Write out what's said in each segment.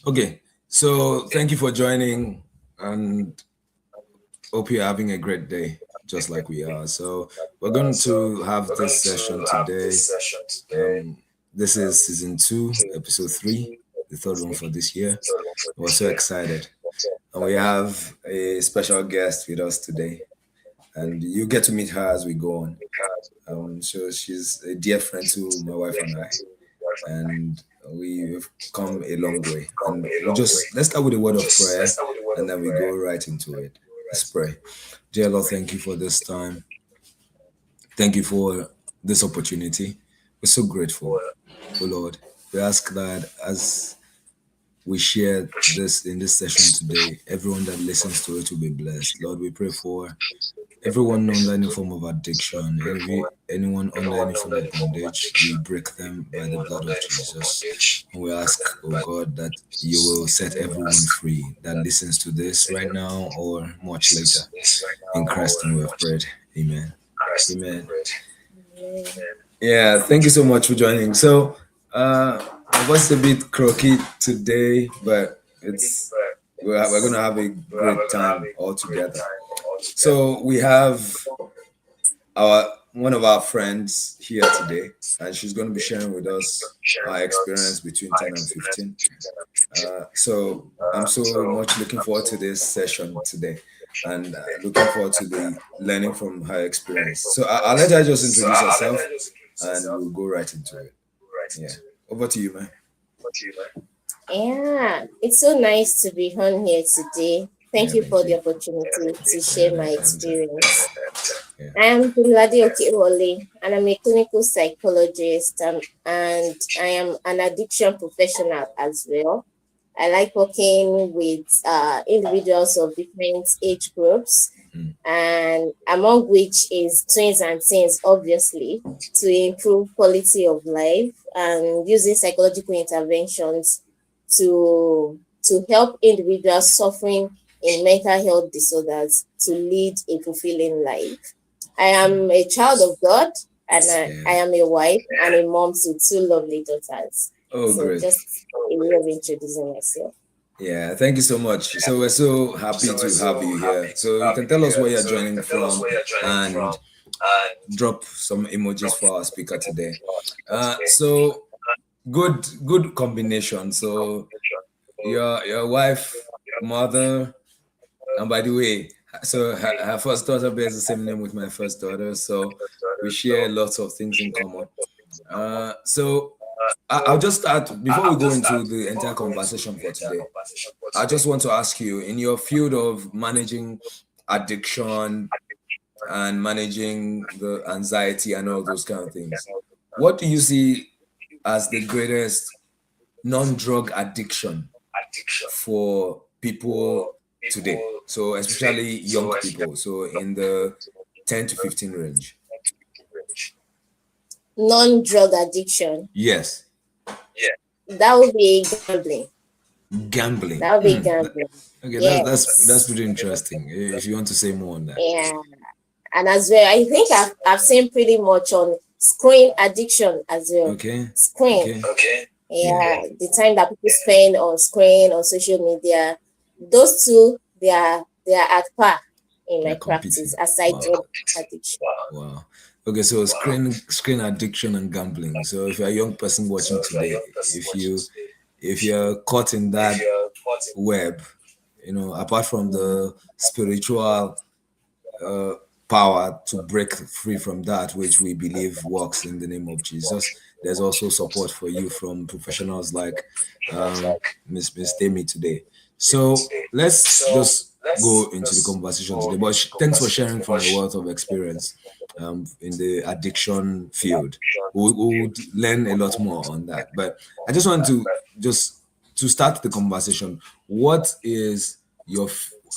Okay, so thank you for joining, and hope you're having a great day, just like we are. So we're going to have this session today. Um, this is season 2, episode 3, the third one for this year. We're so excited, and we have a special guest with us today, and you get to meet her as we go on. So she's a dear friend to my wife and I, and we've come a long way. And let's start with a word of prayer, and then we go right into it. Let's pray. Dear Lord, thank you for this time. Thank you for this opportunity. We're so grateful, oh Lord. We ask that as we share this in this session today, everyone that listens to it will be blessed. Lord, we pray for everyone under any form of addiction, anyone under any form of bondage, we break them by the blood of Jesus. And we ask, oh God, that you will set everyone free that listens to this right now or much later. In Christ name we have prayed. Amen. Amen. Yeah, thank you so much for joining. So I was a bit croaky today, but we're gonna have a great time all together. So we have our one of our friends here today, and she's going to be sharing with us her experience between 10 and 15. So I'm so much looking forward to this session today, and looking forward to the learning from her experience. So I'll let her just introduce herself, and we'll go right into it. Yeah, over to you, man. Yeah, it's so nice to be on here today. Thank Yeah, you thank for the you. opportunity to Yeah, share my anytime. experience. Yeah. I am Temilade Okewole, and I'm a clinical psychologist, and I am an addiction professional as well. I like working with individuals of different age groups, Mm. and among which is twins and teens, obviously, to improve quality of life and using psychological interventions to help individuals suffering in mental health disorders to lead a fulfilling life. I am a child of God, and I Yeah. am a wife and a mom to two lovely daughters. Oh, So great. just a way of introducing myself. Yeah, thank you so much. So we're so happy to have you here. So you can tell us where you're joining from and drop some emojis for our speaker today. So good combination. So your wife, mother, and by the way, so her first daughter bears the same name with my first daughter. So we share lots of things in common. So I'll just start before we go into the entire conversation for today. I just want to ask you, in your field of managing addiction and managing the anxiety and all those kind of things, what do you see as the greatest non-drug addiction for people today? So especially young people, so in the 10 to 15 range. Non-drug addiction. Yes, That would be gambling. gambling. That would be gambling. Okay, that's Yes. pretty interesting. If you want to say more on that. Yeah. And as well, I think I've seen pretty much on screen addiction as well. Okay, Screen. okay, yeah, Yeah. The time that people spend on screen, on social media, those two, they are at par in they're my practice competing. aside Wow. drug addiction. Wow. Okay, so screen addiction and gambling. So if you're a young person watching today, if you're caught in that web, apart from the spiritual uh, power to break free from that, which we believe works in the name of Jesus, there's also support for you from professionals like Miss Demi today. So let's just go into the conversation today. But thanks for sharing from your wealth of experience in the addiction field. We would learn a lot more on that. But I just want to just to start the conversation. What is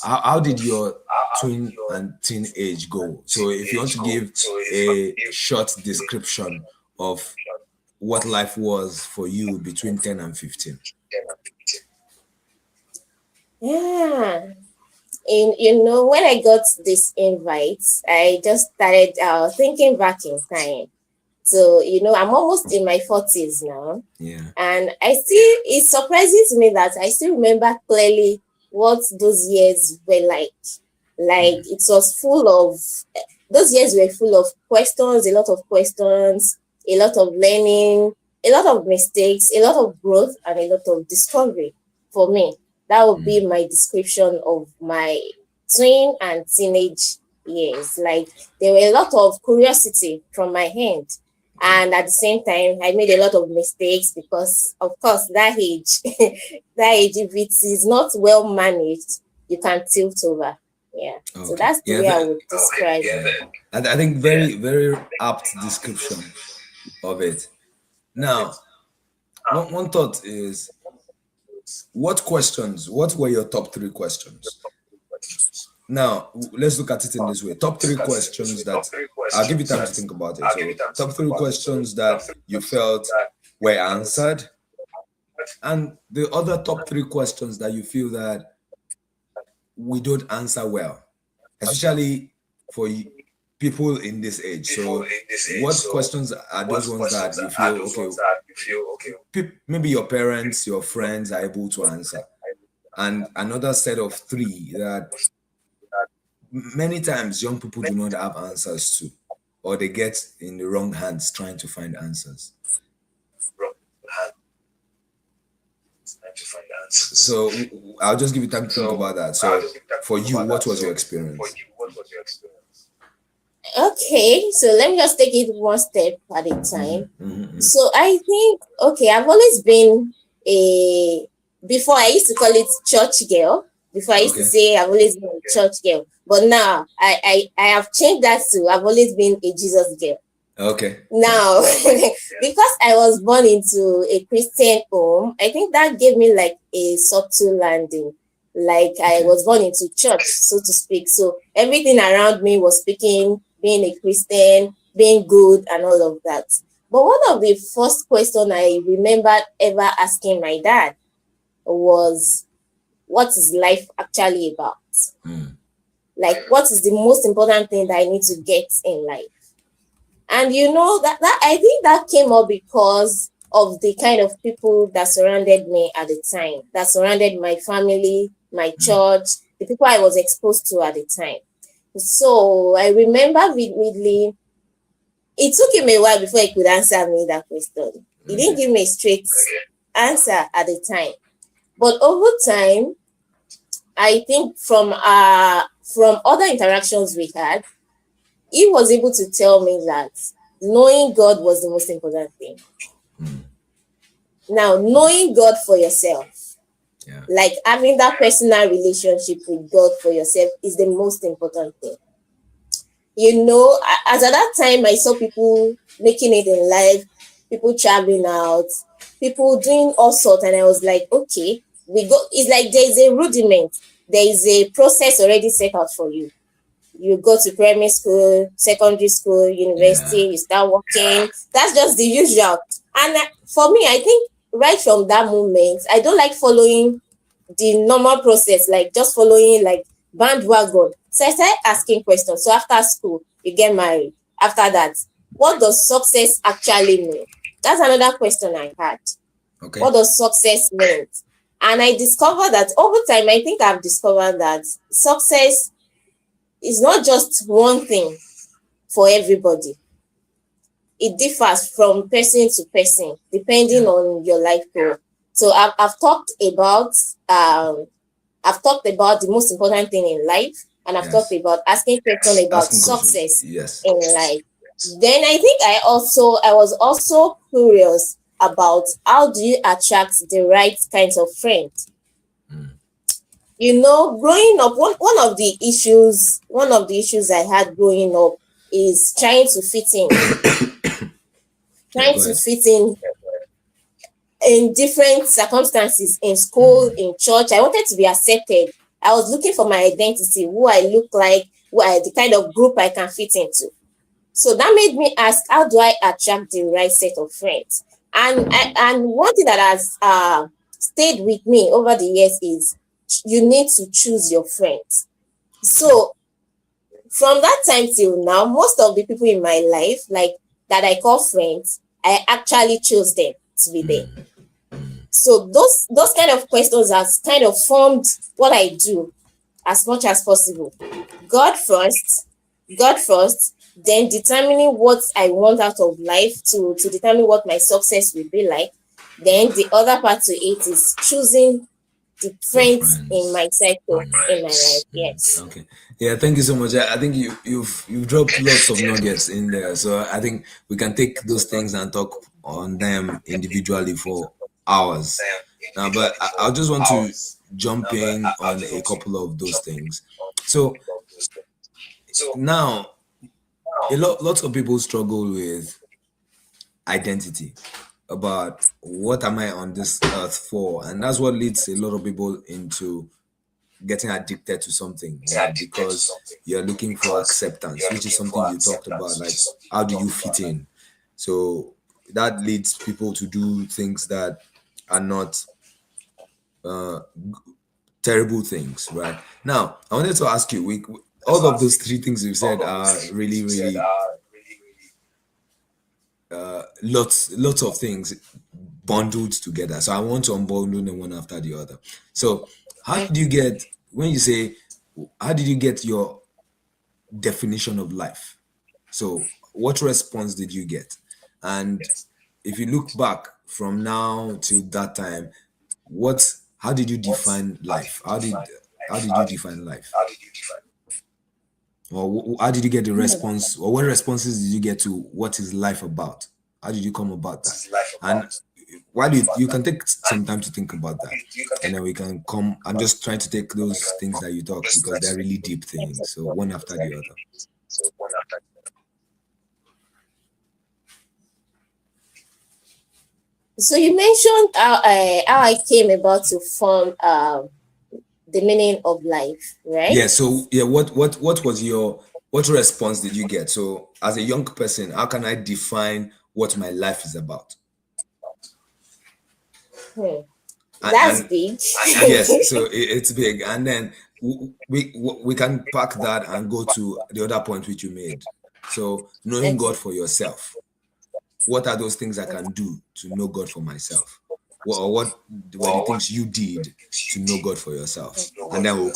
how did your twin and teenage go? So if you want to give a short description of what life was for you between 10 and 15. Yeah. And when I got this invite, I just started thinking back in time. So, I'm almost in my 40s now. Yeah. And it's surprising to me that I still remember clearly what those years were like. Like, it was full of, those years were full of questions, a lot of questions, a lot of learning, a lot of mistakes, a lot of growth, and a lot of discovery for me. That would be my description of my tween and teenage years. Like, there were a lot of curiosity from my end. And at the same time, I made a lot of mistakes because, of course, that age, if it is not well managed, you can tilt over. Yeah. Okay. So that's the Yeah, way I would describe it. and I think very, very apt description of it. Now, one thought is, what were your top 3 questions? Now, let's look at it in this way. Top 3 questions that, I'll give you time to think about it. So, top 3 questions that you felt were answered, and the other top 3 questions that you feel that we don't answer well, especially for people in this age. So, what questions are those ones that you feel okay, maybe your parents, your friends are able to answer? And another set of 3 that many times young people do not have answers to, or they get in the wrong hands trying to find answers. So I'll just give you time to think about that. So for you, what was your experience? Okay, so let me just take it one step at a time. So I think, I've always been before I used to call it church girl. Before I used to say I've always been a church girl. But now I have changed that to I've always been a Jesus girl. Okay. Now, because I was born into a Christian home, I think that gave me like a subtle landing. Like I was born into church, so to speak. So everything around me was speaking, being a Christian, being good, and all of that. But one of the first questions I remember ever asking my dad was, what is life actually about? Like, what is the most important thing that I need to get in life? And that I think that came up because of the kind of people that surrounded me at the time, that surrounded my family, my church, the people I was exposed to at the time. So I remember vividly, it took him a while before he could answer me that question. He didn't give me a straight answer at the time. But over time, I think from other interactions we had, he was able to tell me that knowing God was the most important thing. Now, knowing God for yourself, like having that personal relationship with God for yourself, is the most important thing. As at that time, I saw people making it in life, people traveling out, people doing all sorts, and I was like, okay, it's like there is a rudiment, there is a process already set out for you. You go to primary school, secondary school, university, you start working. That's just the usual. And for me, I think right from that moment, I don't like following the normal process, like just following like bandwagon. So I started asking questions. So after school, you get married. After that, what does success actually mean? That's another question I had. Okay. What does success mean? And I discovered that over time, I think I've discovered that success is not just one thing for everybody. It differs from person to person, depending on your life goal. So I've talked about the most important thing in life, and I've talked about asking questions about success in life. Then I think I was also curious about how do you attract the right kinds of friends. Growing up, one of the issues I had growing up is trying to fit in. Trying to fit in different circumstances, in school, in church. I wanted to be accepted. I was looking for my identity, who I look like, the kind of group I can fit into. So that made me ask, how do I attract the right set of friends? And one thing that has stayed with me over the years is you need to choose your friends. So from that time till now, most of the people in my life, like that I call friends, I actually chose them to be there. So those kind of questions has kind of formed what I do as much as possible. God first, God first, then determining what I want out of life to determine what my success will be like. Then the other part to it is choosing the friends in my circle in my life. Yes. Okay. Yeah, thank you so much. I think you've dropped lots of nuggets in there. So I think we can take those things and talk on them individually for hours. But I just want to jump in on a couple of those things. So now lots of people struggle with identity, about what am I on this earth for, and that's what leads a lot of people into getting addicted to something, right? Because you're looking for acceptance, which is something you talked about, like how do you fit in. So that leads people to do things that are not terrible things, right? Now I wanted to ask you, all of those three things you said are really lots of things bundled together. So I want to unbundle them one after the other. So how did you get, when you say, how did you get your definition of life? So what response did you get? And if you look back from now to that time, how did you define life? How did you define life? Or how did you get the response, or what responses did you get to what is life about? How did you come about that? And while you can take some time to think about that, and then we can come. I'm just trying to take those things that you talk, because they're really deep things. So one after the other. So you mentioned how I came about to form the meaning of life, right? Yeah. So yeah, what was what response did you get? So as a young person, how can I define what my life is about? That's big. Yes, so it's big, and then we can pack that and go to the other point which you made. So knowing God for yourself. What are those things I can do to know God for myself? What were the things you did to know God for yourself? And then we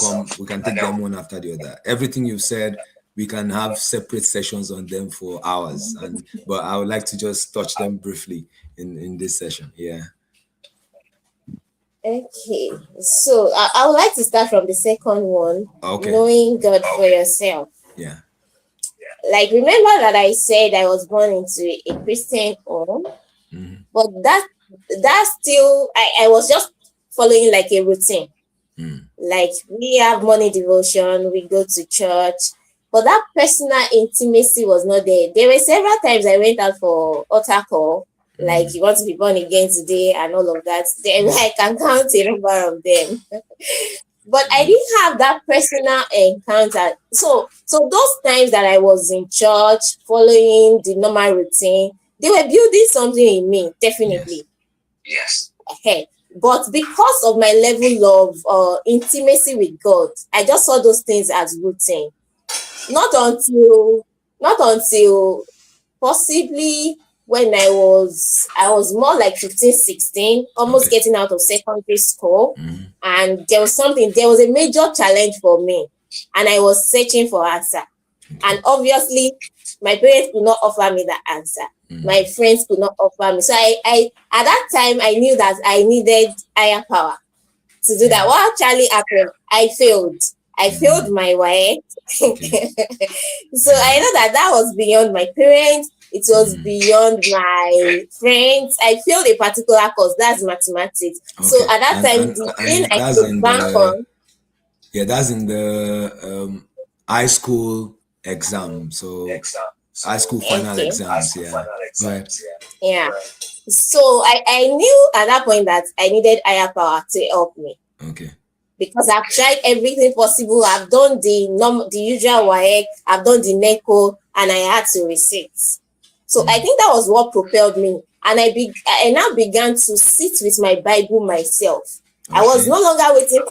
can take them one after the other. Everything you've said, we can have separate sessions on them for hours, but I would like to just touch them briefly in this session. Yeah. Okay, so I would like to start from the second one. Okay. Knowing God for yourself. Yeah. Like, remember that I said I was born into a Christian home, but that still, I was just following like a routine. Like, we have morning devotion, we go to church, but that personal intimacy was not there. There were several times I went out for altar call, like, you want to be born again today and all of that. Then I can count a number of them. But I didn't have that personal encounter. So those times that I was in church, following the normal routine, they were building something in me, definitely. Yes. Okay. But because of my level of intimacy with God, I just saw those things as routine. Not until possibly when I was more like 15, 16, almost getting out of secondary school. And there was a major challenge for me, and I was searching for answer. And obviously, my parents could not offer me that answer. My friends could not offer me. So I at that time, I knew that I needed higher power to do that. What actually happened? I failed. I failed my way. So I know that was beyond my parents. It was beyond my friends. I failed a particular course. That's mathematics. So at that time, the thing I could bank on. Yeah, that's in the high school exam. So high school final exams. Yeah. Right. Yeah. So I knew at that point that I needed higher power to help me. Okay. Because I've tried everything possible. I've done the usual WAEC, I've done the NECO, and I had to resit. So I think that was what propelled me. And I now began to sit with my Bible myself. I was no longer waiting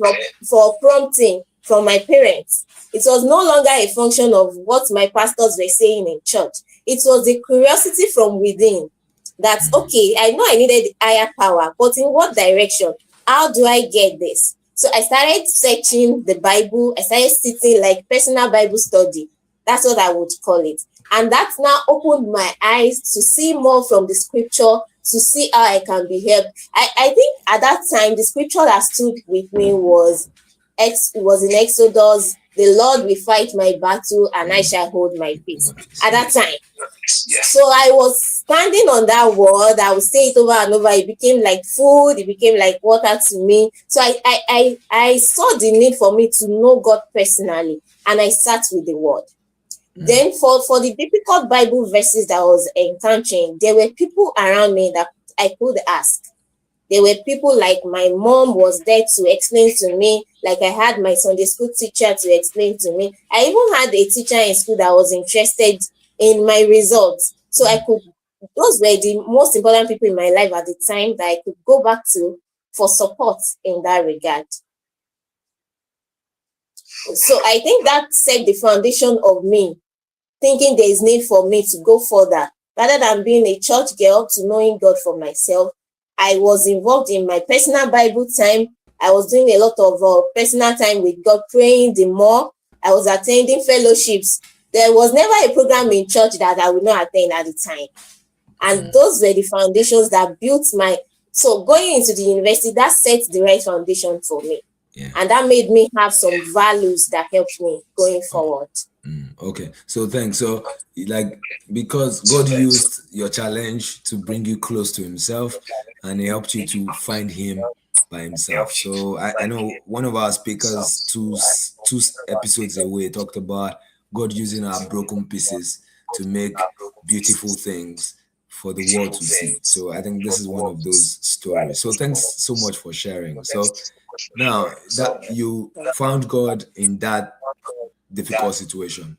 for prompting from my parents. It was no longer a function of what my pastors were saying in church. it was the curiosity from within that, okay, I know I needed higher power, but in what direction? How do I get this? So I started searching the Bible. I started sitting like personal Bible study. That's what I would call it. And that now opened my eyes to see more from the scripture, to see how I can be helped. I think at that time, the scripture that stood with me was in Exodus, the Lord will fight my battle and I shall hold my peace. At that time. So I was standing on that word. I would say it over and over. It became like food. It became like water to me. So I saw the need for me to know God personally, and I sat with the word. Then for the difficult Bible verses that I was encountering, there were people around me that I could ask. There were people like my mom was there to explain to me, like I had my Sunday school teacher to explain to me. I even had a teacher in school that was interested in my results. So those were the most important people in my life at the time that I could go back to for support in that regard. So I think that set the foundation of me thinking there is need for me to go further. Rather than being a church girl, to knowing God for myself, I was involved in my personal Bible time. I was doing a lot of personal time with God, praying the more. I was attending fellowships. There was never a program in church that I would not attend at the time. And those were the foundations that built so going into the university, that set the right foundation for me. Yeah. And that made me have some values that helped me going forward. Okay, so thanks. So, like, because God used your challenge to bring you close to Himself, and He helped you to find Him by Himself. So, I know one of our speakers two episodes away talked about God using our broken pieces to make beautiful things for the world to see. So, I think this is one of those stories. So, thanks so much for sharing. So, now that you found God in that difficult situation,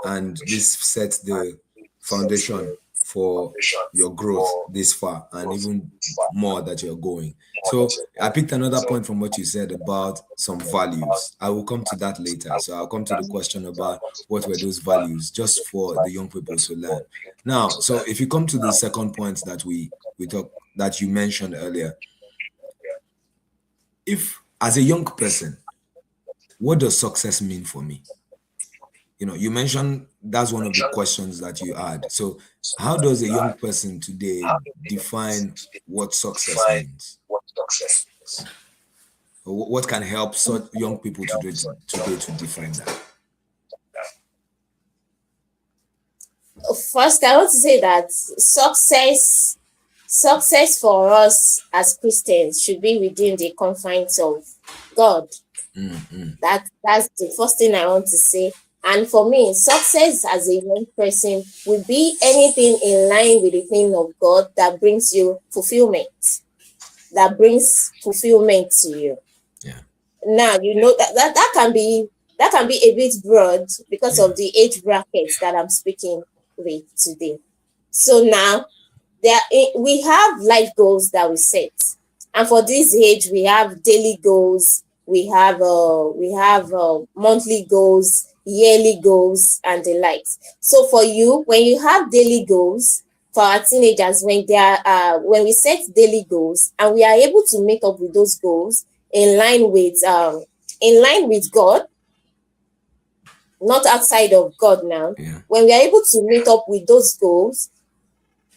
and this sets the foundation for your growth this far and even more that you're going. So I picked another point from what you said about some values. I will come to that later. So I'll come to the question about what were those values, just for the young people to learn. Now, so if you come to the second point that we talked, that you mentioned earlier, if as a young person, what does success mean for me? You know, you mentioned that's one of the questions that you had. So how does a young person today define what success means? What can help young people today to define that? First, I want to say that success for us as Christians should be within the confines of God. That's the first thing I want to say. And for me, success as a young person will be anything in line with the thing of God that brings you fulfillment, that brings fulfillment to you. Yeah. Now, you know that can be a bit broad because of the age brackets that I'm speaking with today. So now, we have life goals that we set, and for this age, we have daily goals, we have monthly goals, yearly goals, and the likes. So for you, when you have daily goals, for our teenagers, when we set daily goals and we are able to meet up with those goals in line with God, not outside of God now. Yeah. When we are able to meet up with those goals,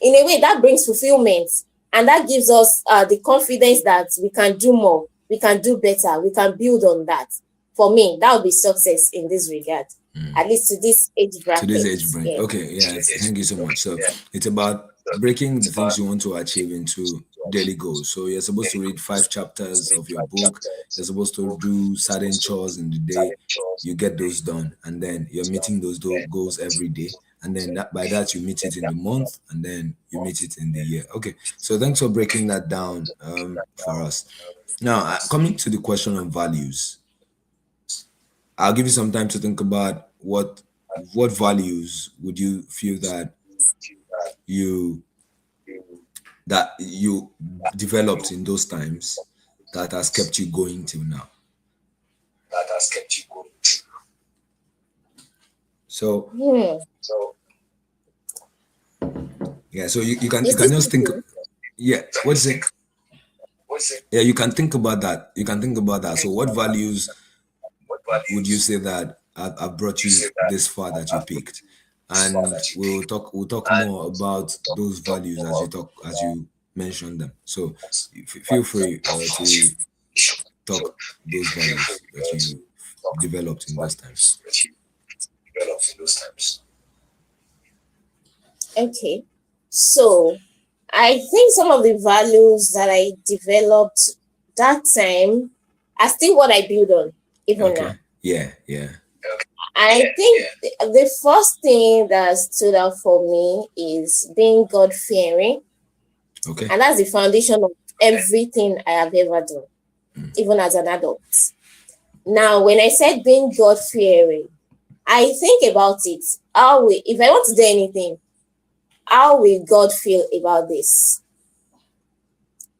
in a way that brings fulfillment, and that gives us the confidence that we can do more, we can do better, we can build on that. For me, that would be success in this regard, at least to this age bracket. To this age bracket. Yeah. Okay, yeah, thank you so much. So it's about breaking the things you want to achieve into daily goals. So you're supposed to read 5 chapters of your book. You're supposed to do certain chores in the day. You get those done, and then you're meeting those goals every day. And then by that you meet it in the month, and then you meet it in the year. Okay, so thanks for breaking that down for us. Now, coming to the question of values, I'll give you some time to think about what values would you feel that you developed in those times that has kept you going till now. So Yeah, so you You can still just think. speaking? Yeah, what's it? Yeah, you can think about that. You can think about that. So, what values would you say that have brought you this far that you picked? And we'll talk more about those values as you mention them. So, feel free to talk those values that you developed in those times. Okay. So I think some of the values that I developed that time are still what I build on even now. Okay. Yeah. Yeah. I think the first thing that stood out for me is being God fearing, Okay. and that's the foundation of everything I have ever done, even as an adult. Now, when I said being God fearing, I think about it. If I want to do anything, how will God feel about this?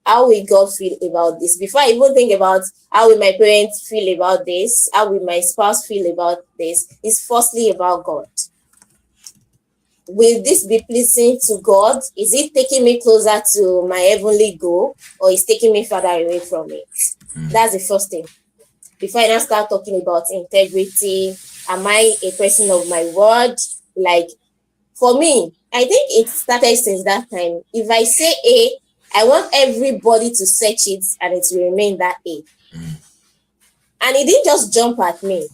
How will God feel about this? Before I even think about how will my parents feel about this, how will my spouse feel about this, it's firstly about God. Will this be pleasing to God? Is it taking me closer to my heavenly goal, or is taking me further away from it? That's the first thing. Before I now start talking about integrity, am I a person of my word? Like, for me, I think it started since that time. If I say A, I want everybody to search it and it will remain that A. And it didn't just jump at me.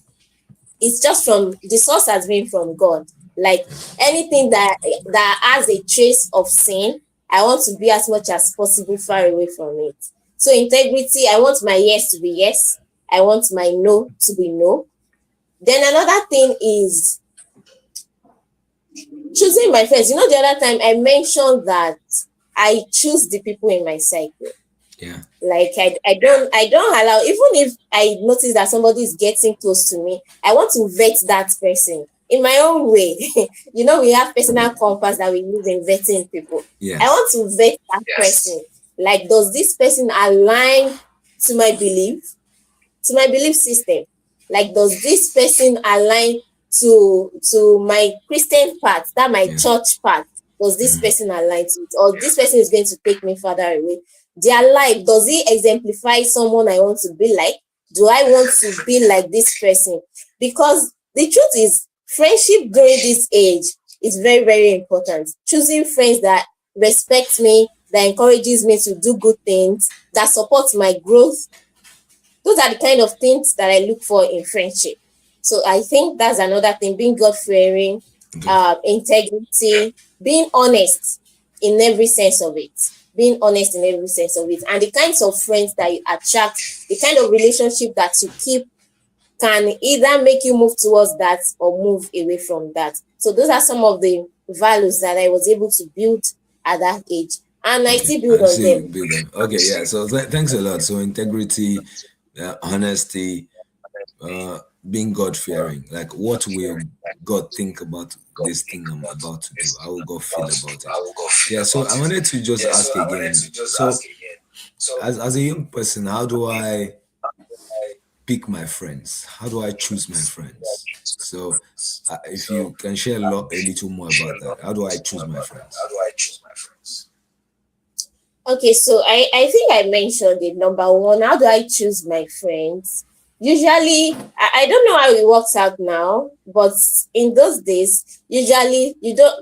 It's just from the source has been from God. Like anything that has a trace of sin, I want to be as much as possible far away from it. So integrity, I want my yes to be yes. I want my no to be no. Then another thing is choosing my friends. You know, the other time I mentioned that I choose the people in my cycle. Yeah. Like I don't allow, even if I notice that somebody is getting close to me, I want to vet that person in my own way. You know, we have personal compass that we use in vetting people. Yes. I want to vet that person. Like, does this person align to my belief system? Like, does this person align to my Christian part, that my church part? Does this person align to it, or this person is going to take me further away? Their life, does it exemplify someone I want to be like? Do I want to be like this person? Because the truth is, friendship during this age is very, very important. Choosing friends that respect me, that encourages me to do good things, that supports my growth. Those are the kind of things that I look for in friendship. So I think that's another thing, being God-fearing, integrity, being honest in every sense of it. Being honest in every sense of it. And the kinds of friends that you attract, the kind of relationship that you keep can either make you move towards that or move away from that. So those are some of the values that I was able to build at that age. And I still build on them. Okay, yeah. So thanks a lot. So integrity, honesty, being God fearing. Like, what will God think about this thing I'm about to do? How will God feel about it? Yeah. So I wanted to just ask again. So as a young person, how do I pick my friends? How do I choose my friends? So if you can share a little more about that, how do I choose my friends? Okay, so I think I mentioned it. Number one, how do I choose my friends? Usually, I don't know how it works out now, but in those days, usually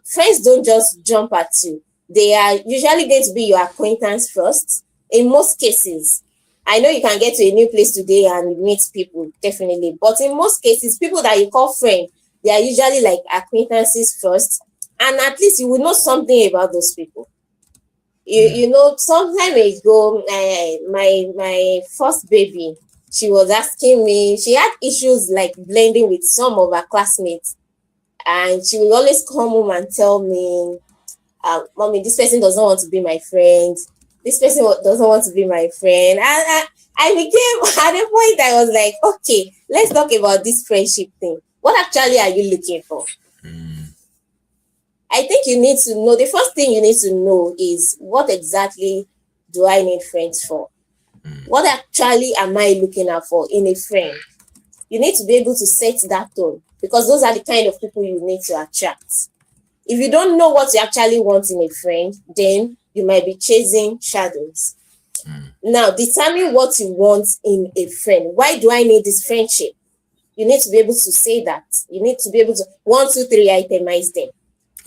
friends don't just jump at you. They are usually going to be your acquaintance first. In most cases, I know you can get to a new place today and meet people, definitely. But in most cases, people that you call friend, they are usually like acquaintances first. And at least you will know something about those people. You know, some time ago, my first baby, she was asking me, she had issues like blending with some of her classmates, and she would always come home and tell me, Mommy, this person doesn't want to be my friend. This person doesn't want to be my friend. And I became, at a point, I was like, okay, let's talk about this friendship thing. What actually are you looking for? I think you need to know, the first thing you need to know is, what exactly do I need friends for? What actually am I looking out for in a friend? You need to be able to set that tone, because those are the kind of people you need to attract. If you don't know what you actually want in a friend, then you might be chasing shadows. Now, determine what you want in a friend. Why do I need this friendship? You need to be able to say that. You need to be able to 1, 2, 3 itemize them.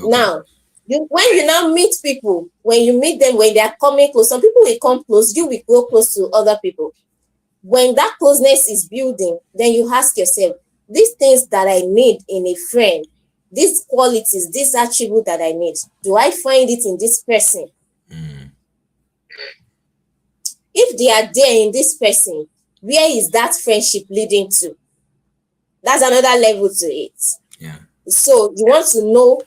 Okay. Now, when you now meet people, when you meet them, when they are coming close, some people will come close, you will go close to other people. When that closeness is building, then you ask yourself, these things that I need in a friend, these qualities, this attribute that I need, do I find it in this person? If they are there in this person, where is that friendship leading to? That's another level to it. Yeah. So you want to know,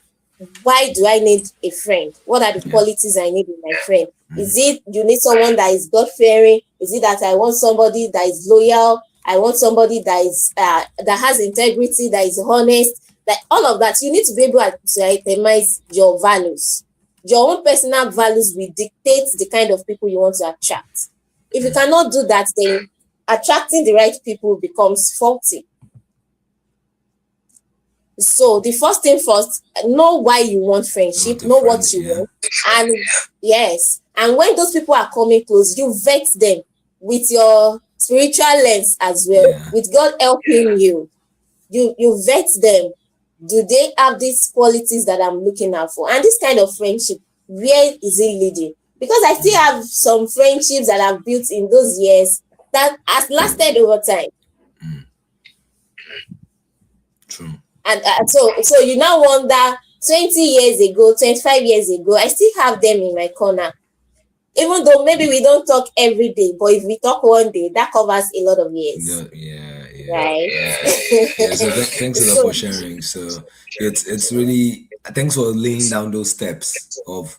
why do I need a friend? What are the qualities I need in my friend? Is it you need someone that is God-fearing? Is it that I want somebody that is loyal? I want somebody that is that has integrity, that is honest? That all of that, you need to be able to itemize your values. Your own personal values will dictate the kind of people you want to attract. If you cannot do that, then attracting the right people becomes faulty. So the first thing first, know why you want friendship, know what you want. And yes, and when those people are coming close, you vet them with your spiritual lens as well, with God helping you. You vet them. Do they have these qualities that I'm looking out for? And this kind of friendship, where is it leading? Because I still have some friendships that I've built in those years that has lasted over time. True. And so you now wonder, 20 years ago, 25 years ago, I still have them in my corner. Even though maybe we don't talk every day, but if we talk one day, that covers a lot of years. Right? So thanks a lot for sharing. So it's really, thanks for laying down those steps of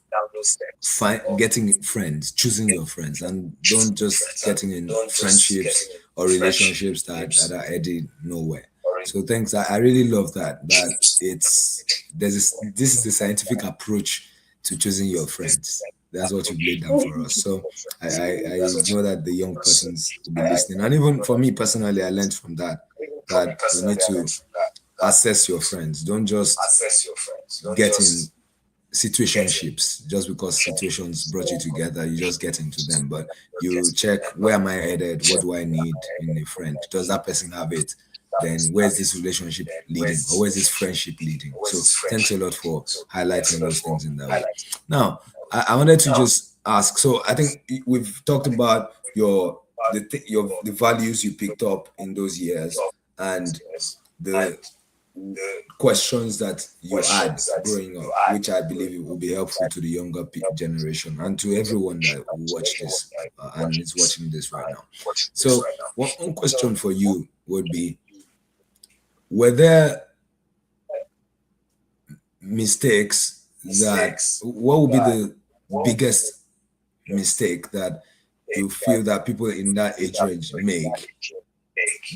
getting friends, choosing your friends, and don't just getting in friendships or relationships that are heading nowhere. So thanks. I really love that this is the scientific approach to choosing your friends. That's what you've laid down for us. So I know that the young persons will be listening. And even for me personally, I learned from that you need to assess your friends. Don't just get in situationships just because situations brought you together. You just get into them. But you check, where am I headed? What do I need in a friend? Does that person have it? Then where's this relationship leading, or where's this friendship leading? So thanks a lot for highlighting those things in that way. Now, I wanted to just ask, so I think we've talked about the values you picked up in those years and the questions that you had growing up, which I believe it will be helpful to the younger generation and to everyone that will watch this and is watching this right now. So one question for you would be, were there mistakes what would be the biggest mistake that you feel that people in that age range make,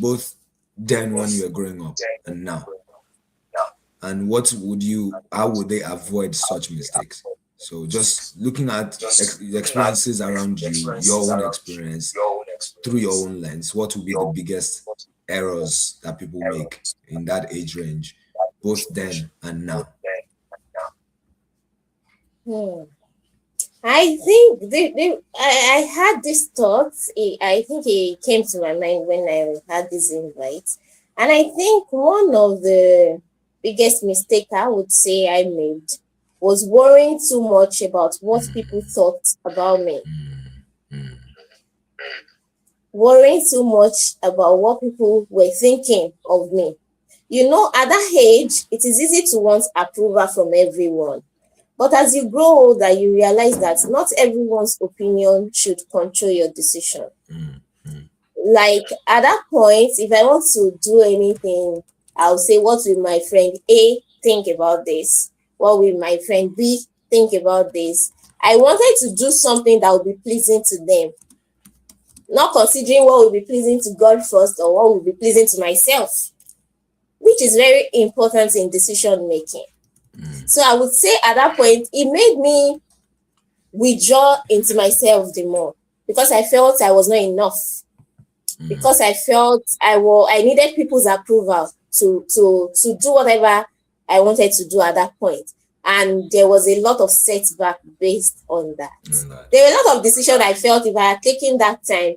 both then when you were growing up and now? And how would they avoid such mistakes? So just looking at the experiences around you, your own experience, through your own lens, what would be the biggest errors that people make in that age range, both then and now? I think I had this thought. I think it came to my mind when I had this invite. And I think one of the biggest mistake I would say I made was worrying too much about what people thought about me. Worrying too much about what people were thinking of me. You know, at that age, it is easy to want approval from everyone. But as you grow older, you realize that not everyone's opinion should control your decision. Like at that point, if I want to do anything, I'll say, what will my friend A think about this? What will my friend B think about this? I wanted to do something that would be pleasing to them, not considering what will be pleasing to God first or what will be pleasing to myself, which is very important in decision making. So I would say at that point, it made me withdraw into myself the more, because I felt I was not enough, because I felt I needed people's approval to do whatever I wanted to do at that point. and there was a lot of setback based on that. Mm. There were a lot of decisions I felt if I had taken that time,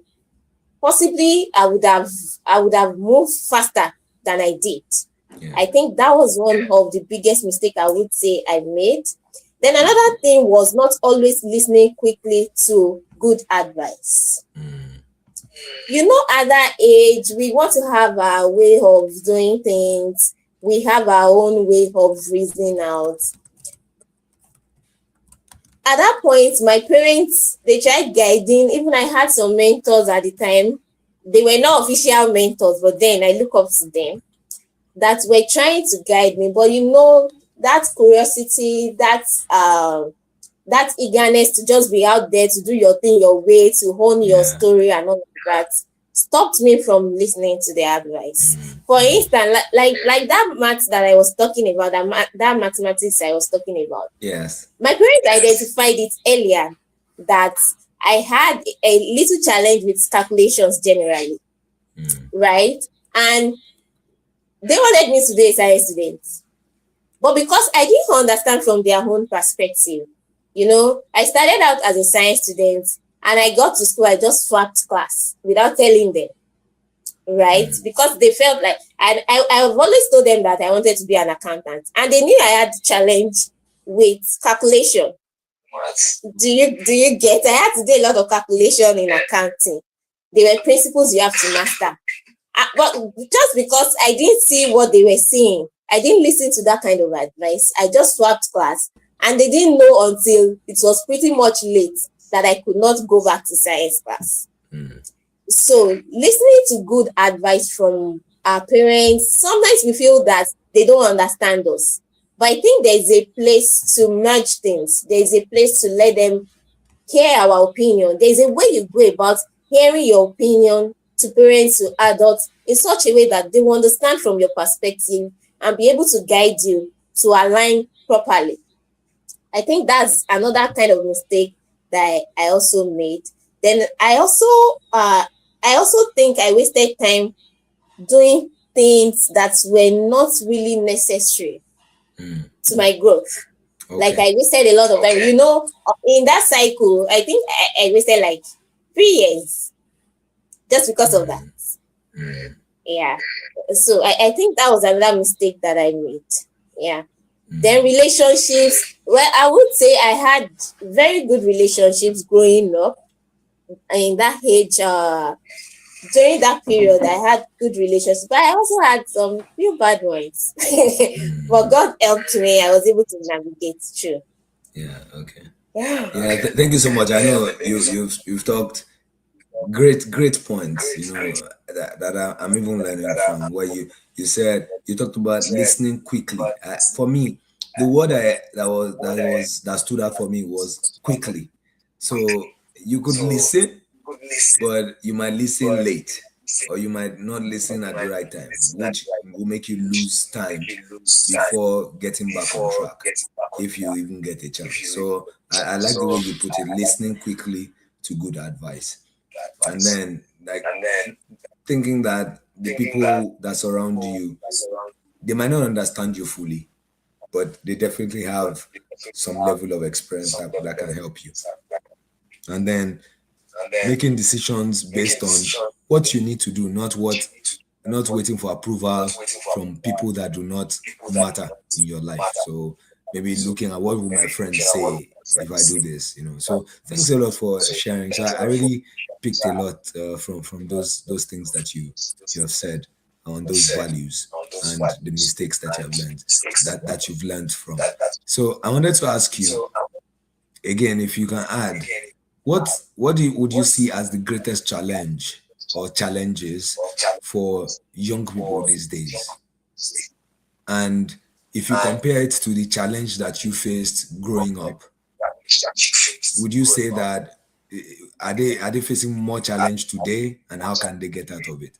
possibly I would have moved faster than I did. Yeah. I think that was one of the biggest mistake I would say I made. Then another thing was not always listening quickly to good advice. You know, at that age, we want to have our way of doing things. We have our own way of reasoning out. At that point, my parents, they tried guiding. Even I had some mentors at the time. They were not official mentors, but then I look up to them that were trying to guide me. But you know, that curiosity, that eagerness to just be out there, to do your thing your way, to hone your story and all of that, stopped me from listening to the advice. For instance, like that maths that I was talking about, that mathematics I was talking about. Yes. My parents identified it earlier that I had a little challenge with calculations generally, right? And they wanted me to be a science student. But because I didn't understand from their own perspective, you know, I started out as a science student and I got to school, I just swapped class without telling them, right? Because they felt like, I've always told them that I wanted to be an accountant, and they knew I had challenge with calculation. Do you get? I had to do a lot of calculation in accounting. There were principles you have to master. But just because I didn't see what they were seeing, I didn't listen to that kind of advice. I just swapped class, and they didn't know until it was pretty much late that I could not go back to science class. So listening to good advice from our parents, sometimes we feel that they don't understand us. But I think there's a place to merge things. There's a place to let them hear our opinion. There's a way you go about hearing your opinion to parents, to adults, in such a way that they will understand from your perspective and be able to guide you to align properly. I think that's another kind of mistake that I also made. Then I also think I wasted time doing things that were not really necessary to my growth. Okay. Like I wasted a lot of time. You know, in that cycle, I think I wasted like 3 years just because of that. Yeah. So I think that was another mistake that I made. Yeah. Then relationships. Well, I would say I had very good relationships growing up. In that age, during that period, I had good relationships, but I also had some few bad ones. But God helped me. I was able to navigate through. Yeah. Okay. Yeah. Thank you so much. I know you've talked great points. You know that I'm even learning from. Where you said you talked about listening quickly. For me, the word that stood out for me was quickly. So you could listen, but you might listen late, or you might not listen at the right time, which will make you lose time before getting back on track, if you even get a chance. So I like the way you put it, listening quickly to good advice. And then thinking that the people that surround you, they might not understand you fully, but they definitely have some level of experience that can help you. And then making decisions based on what you need to do, not waiting for approval from people that do not matter in your life. So maybe looking at what will my friends say if I do this, you know. So thanks a lot for sharing. So I really picked a lot from those things that you have said on those values and the mistakes that you have learned, that you've learned from. So I wanted to ask you again, if you can add, what would you see as the greatest challenge or challenges for young people these days? And if you compare it to the challenge that you faced growing up, would you say that are they facing more challenge today, and how can they get out of it?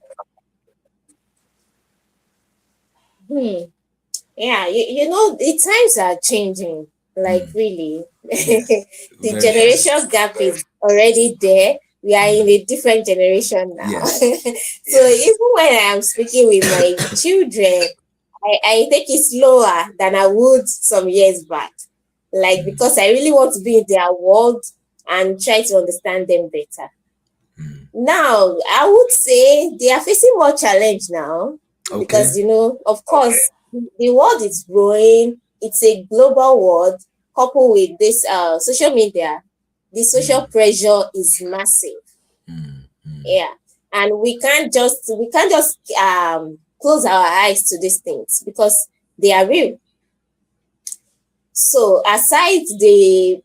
Yeah, you know, the times are changing, like really. The generation gap is already there. We are in a different generation now. So even when I am speaking with my children, I take it slower than I would some years back. Like, because I really want to be in their world and try to understand them better. Now, I would say they are facing more challenge now because, of course, the world is growing. It's a global world coupled with this social media. The social pressure is massive. Yeah. And we can't just close our eyes to these things because they are real. So aside the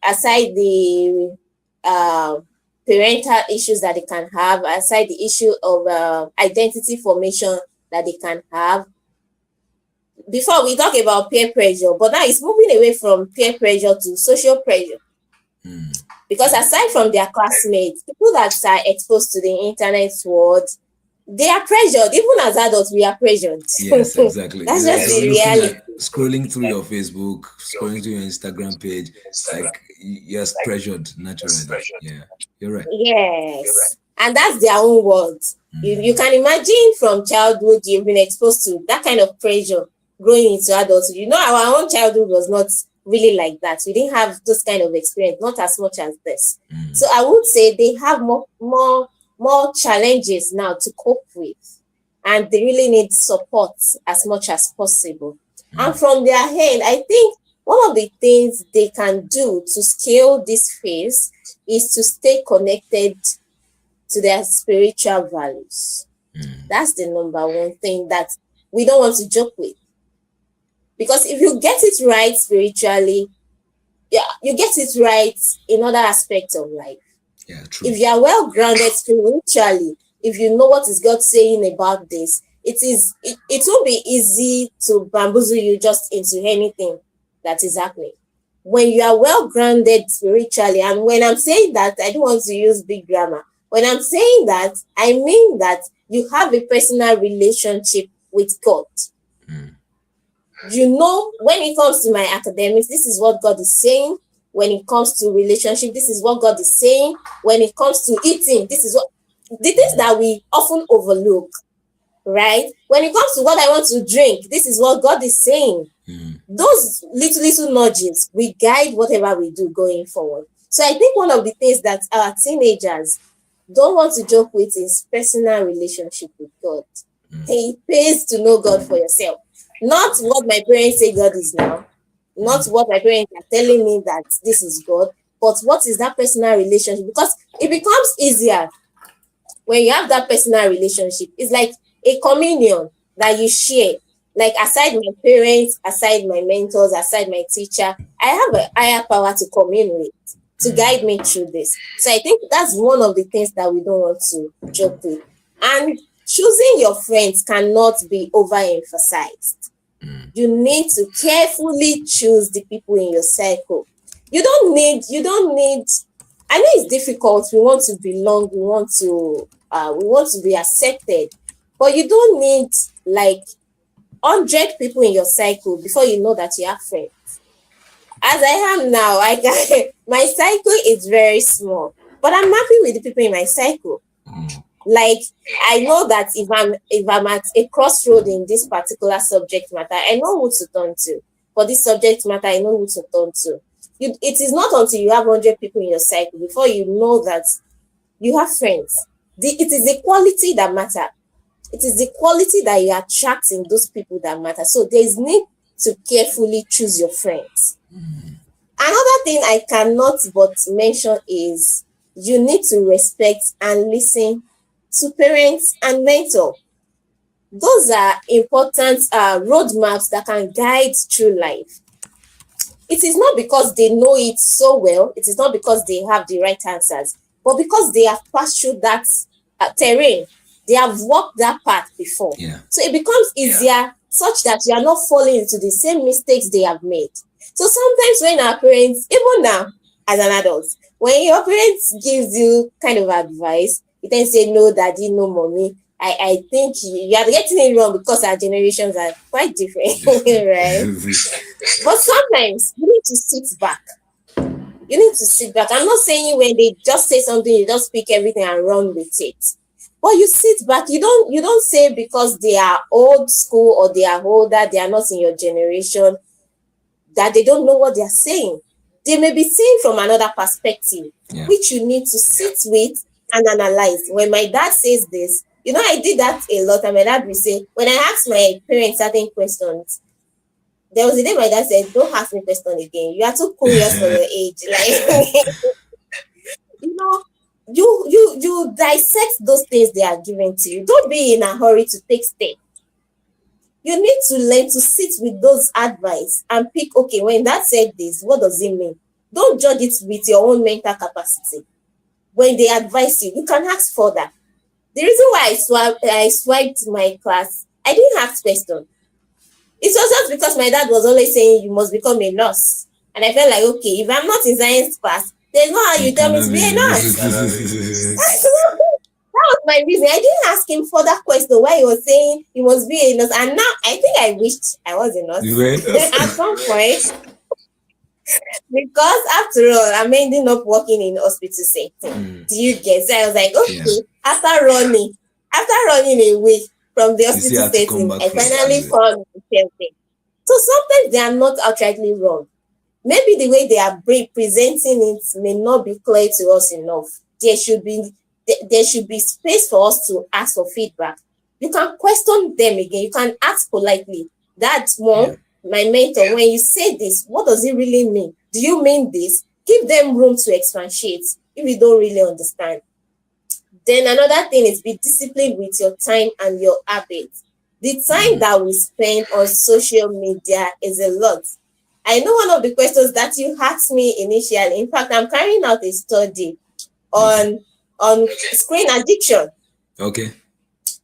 parental issues that they can have, aside the issue of identity formation that they can have, before we talk about peer pressure, but now it's moving away from peer pressure to social pressure. Because aside from their classmates, people that are exposed to the internet world, they are pressured. Even as adults, we are pressured. Yes, exactly. That's You're just the looking reality. at scrolling through your Facebook, scrolling through your Instagram page, like you're pressured naturally. Yeah, you're right. Yes. And that's their own world. You can imagine from childhood you've been exposed to that kind of pressure growing into adulthood. Our own childhood was not really like that. We didn't have this kind of experience, not as much as this. So I would say they have more challenges now to cope with, and they really need support as much as possible. And from their end, I think one of the things they can do to scale this phase is to stay connected to their spiritual values. That's the number one thing that we don't want to joke with. Because if you get it right spiritually, yeah, you get it right in other aspects of life. Yeah, true. If you are well grounded spiritually, if you know what is God saying about this, it will be easy to bamboozle you just into anything that is happening. When you are well grounded spiritually, and when I'm saying that, I don't want to use big grammar. When I'm saying that, I mean that you have a personal relationship with God. When it comes to my academics, this is what God is saying. When it comes to relationship, this is what God is saying. When it comes to eating, this is what the things that we often overlook, right? When it comes to what I want to drink, this is what God is saying. Those little nudges will guide whatever we do going forward. So I think one of the things that our teenagers don't want to joke with is personal relationship with God. It pays to know God for yourself. Not what my parents say God is now, not what my parents are telling me that this is God, but what is that personal relationship? Because it becomes easier when you have that personal relationship. It's like a communion that you share. Like, aside my parents, aside my mentors, aside my teacher, I have a higher power to commune with, to guide me through this. So I think that's one of the things that we don't want to joke with. And choosing your friends cannot be overemphasized. You need to carefully choose the people in your circle. You don't need, I know it's difficult. We want to belong, we want to be accepted, but you don't need like 100 people in your cycle before you know that you have friends. As I am now, my cycle is very small, but I'm happy with the people in my cycle. Like, I know that if I'm at a crossroad in this particular subject matter, I know who to turn to. For this subject matter, I know who to turn to. It is not until you have 100 people in your cycle before you know that you have friends. It is the quality that matters. It is the quality that you attract in those people that matter. So there is need to carefully choose your friends. Another thing I cannot but mention is you need to respect and listen to parents and mentor. Those are important roadmaps that can guide through life. It is not because they know it so well. It is not because they have the right answers, but because they have passed through that terrain. They have walked that path before. Yeah. So it becomes easier such that you are not falling into the same mistakes they have made. So sometimes when our parents, even now as an adult, when your parents gives you kind of advice, you then say, no, daddy, no, mommy. I think you are getting it wrong because our generations are quite different, right? But sometimes you need to sit back. You need to sit back. I'm not saying when they just say something, you just pick everything and run with it. But you sit back, you don't say because they are old school or they are older, they are not in your generation, that they don't know what they are saying. They may be seeing from another perspective, which you need to sit with and analyze. When my dad says this, I did that a lot, and my dad will say, when I ask my parents certain questions, there was a day my dad said, "Don't ask me question again. You are too curious for your age." Like, you know, you dissect those things they are giving to you. Don't be in a hurry to take steps. You need to learn to sit with those advice and pick, okay, when that said this, what does it mean? Don't judge it with your own mental capacity. When they advise you, you can ask further. The reason why I swiped my class, I didn't ask questions. It was just because my dad was always saying you must become a nurse. And I felt like, okay, if I'm not in science class, there's no how you tell me to be a nurse. That was my reason. I didn't ask him further question why he was saying he must be a nurse. And now I think I wished I was a nurse at some point. Because after all, I'm ending up working in hospital setting. Do you get? So I was like, okay, after running away from the hospital setting, I finally found myself there. So sometimes they are not outrightly wrong. Maybe the way they are presenting it may not be clear to us enough. There should be space for us to ask for feedback. You can question them again. You can ask politely. That one, my mentor, when you say this, what does it really mean? Do you mean this? Give them room to expatiate if you don't really understand. Then another thing is be disciplined with your time and your habits. The time that we spend on social media is a lot. I know one of the questions that you asked me initially. In fact, I'm carrying out a study on screen addiction. Okay.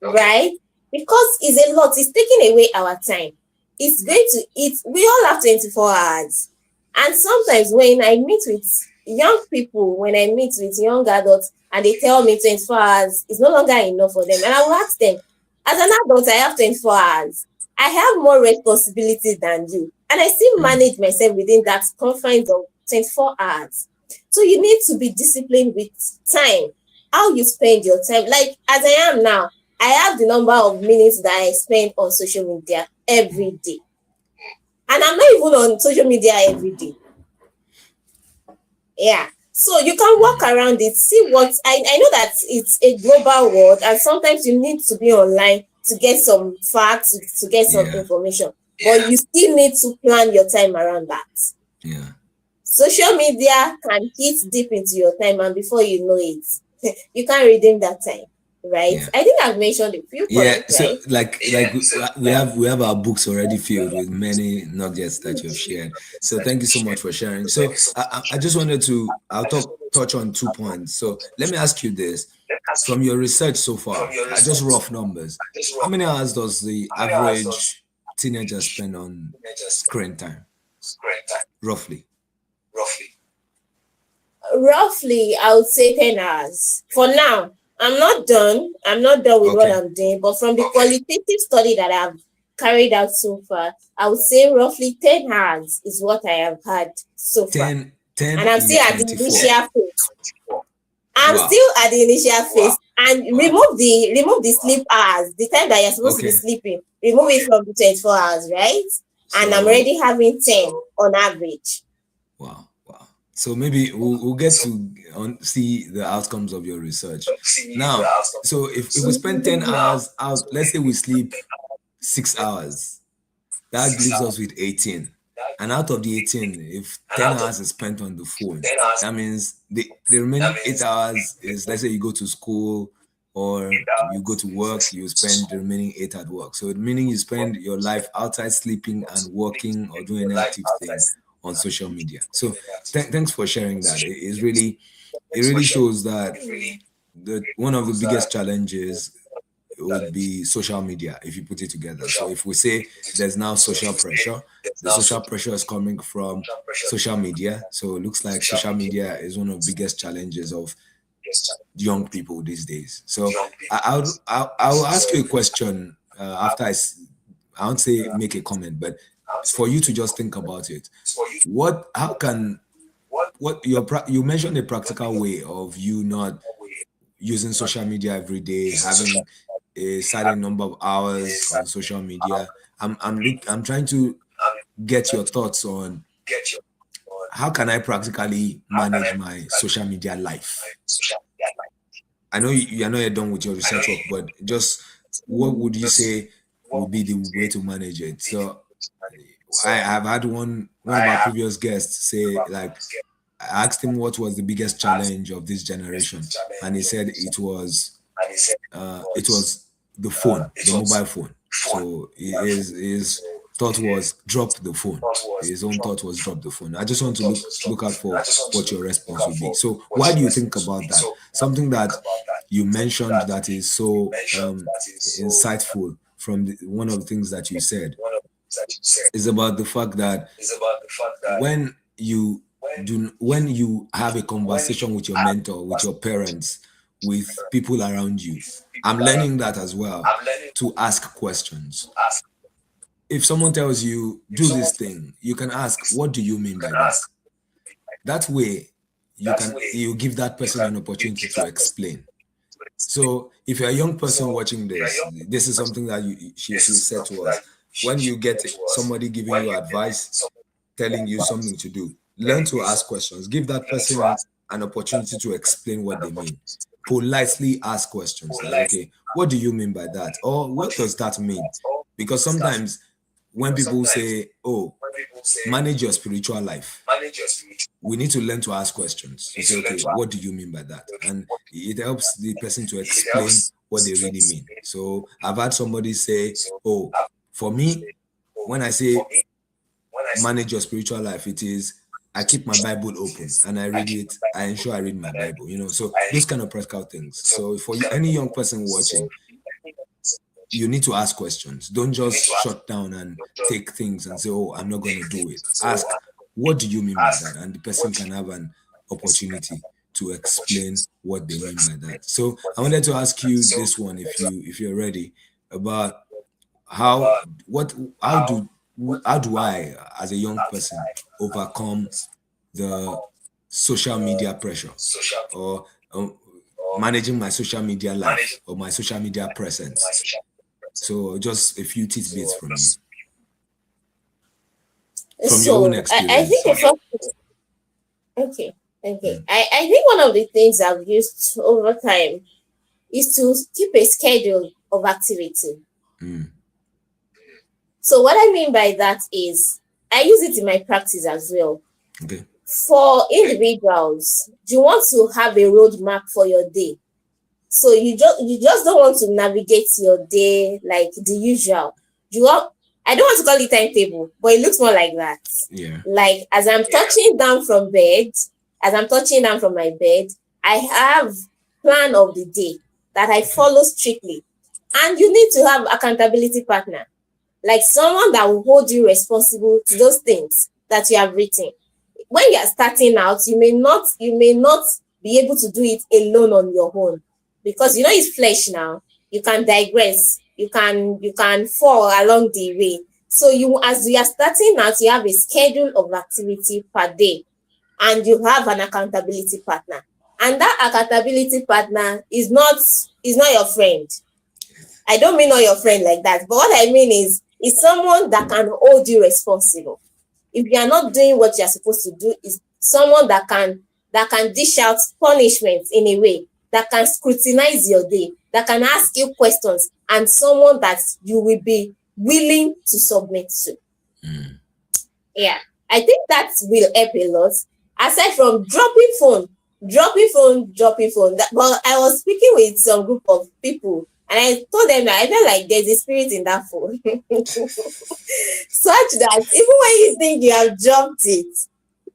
Right? Because it's a lot. It's taking away our time. It's going to eat. We all have 24 hours. And sometimes when I meet with young people, when I meet with young adults, and they tell me 24 hours is no longer enough for them, and I will ask them, as an adult, I have 24 hours. I have more responsibility than you. And I still manage myself within that confines of 24 hours. So you need to be disciplined with time, how you spend your time. Like as I am now, I have the number of minutes that I spend on social media every day. And I'm not even on social media every day. Yeah. So you can walk around it, see what I know that it's a global world, and sometimes you need to be online to get some facts, to get some information. But you still need to plan your time around that. Yeah. Social media can hit deep into your time, and before you know it, you can't redeem that time. Right? Yeah. I think I've mentioned a few points, so right? like we have our books already filled with many nuggets that you've shared. So thank you so much for sharing. So I just wanted to touch on 2 points. So let me ask you this. From your research so far, just rough numbers, how many hours does the average teenager spend on screen time? Roughly, I would say 10 hours. For now, I'm not done with what I'm doing, but from the qualitative study that I've carried out so far, I would say roughly 10 hours is what I have had so far. 10 and I'm still at the initial phase. Still at the initial phase. And remove the sleep hours, the time that you're supposed to be sleeping. Remove it from the 24 hours, right? And I'm already having 10 on average. Wow. So maybe we'll get to see the outcomes of your research. Now, so if we spend 10 hours out, let's say we sleep 6 hours, that leaves us with 18. And out of the 18, if 10 hours is spent on the phone, that means the remaining 8 hours is, let's say you go to school or you go to work, you spend the remaining 8 at work. So meaning you spend your life outside sleeping and working or doing an active thing on social media. So thanks for sharing that. It really shows that one of the biggest challenges would be social media if you put it together. So if we say there's now social pressure, the social pressure is coming from social media. So it looks like social media is one of the biggest challenges of young people these days. So I'll ask you a question after I won't say make a comment, but for you to just think about it. You mentioned a practical way of you using social media every day, having a certain number of hours on social media. I'm trying to get your thoughts on how can I practically manage my social media life. I know you're not yet done with your research work, but just what would you say would be the way to manage it? So I have had one of our previous guests say, like, I asked him what was the biggest challenge of this generation, and he said it was the phone, the mobile phone. So his thought was drop the phone. His own thought was drop the phone. I just want to look out for what your response would be. So why do you think about that? Something that you mentioned that is so insightful from one of the things that you said is about the fact that when when you have a conversation with your mentor, with your parents, with people around you, I'm learning that as well, to ask questions. If someone tells you do this thing, you can ask, what do you mean by that? That way you give that person an opportunity to explain. So if you're a young person watching this is something that she said to us. When you get somebody giving you advice, telling you something to do, learn to ask questions. Give that person an opportunity to explain what they mean. Politely ask questions like, okay, what do you mean by that? Or what does that mean? Because sometimes when people say, oh, manage your spiritual life, we need to learn to ask questions. You say, okay, what do you mean by that? And it helps the person to explain what they really mean. So I've had somebody say, oh, for me, when I say manage your spiritual life, it is I keep my Bible open and I read it. I ensure I read my Bible, so those kind of practical things. So for any young person watching, you need to ask questions. Don't just shut down and take things and say, oh, I'm not going to do it. Ask, what do you mean by that? And the person can have an opportunity to explain what they mean by that. So I wanted to ask you this one, if you're ready, about how do I, as a young person, overcome the social media pressure, or managing my social media life or my social media presence? So just a few tidbits from you, from your own So I experience. think the first I think one of the things I've used over time is to keep a schedule of activity. So what I mean by that is I use it in my practice as well. Okay. For individuals, you want to have a roadmap for your day. So you just don't want to navigate your day like the usual. I don't want to call it timetable, but it looks more like that. Yeah. Like as I'm touching down from my bed, I have plan of the day that I follow strictly. And you need to have accountability partner, like someone that will hold you responsible to those things that you have written. When you are starting out, you may not be able to do it alone on your own, because it's flesh now. You can digress, you can fall along the way. So as you are starting out, you have a schedule of activity per day, and you have an accountability partner. And that accountability partner is not your friend. I don't mean not your friend like that, but what I mean is someone that can hold you responsible. If you are not doing what you are supposed to do, is someone that can dish out punishment in a way, that can scrutinize your day, that can ask you questions, and someone that you will be willing to submit to. Yeah, I think that will help a lot. Aside from dropping phone. But I was speaking with some group of people, and I told them that I felt like there's a spirit in that phone. Such that even when you think you have dropped it,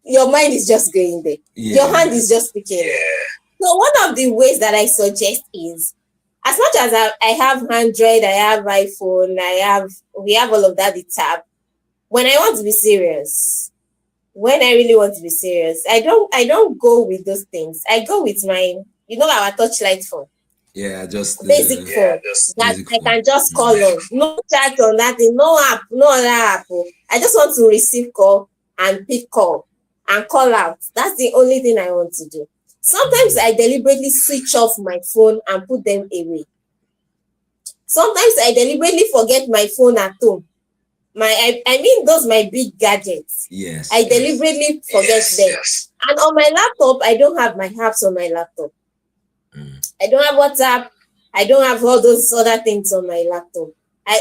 your mind is just going there. Yeah. Your hand is just picking it. So one of the ways that I suggest is, as much as I have Android, I have iPhone, we have all of that, the tab. When I want to be serious, when I really want to be serious, I don't go with those things. I go with my, our touchlight phone. Yeah, just basic phone that I can just call on. No chat or nothing, no app, no other app. I just want to receive call and pick call and call out. That's the only thing I want to do. Sometimes I deliberately switch off my phone and put them away. Sometimes I deliberately forget my phone at home. I mean those my big gadgets. Yes. I deliberately forget them. And on my laptop, I don't have my apps on my laptop. I don't have WhatsApp. I don't have all those other things on my laptop.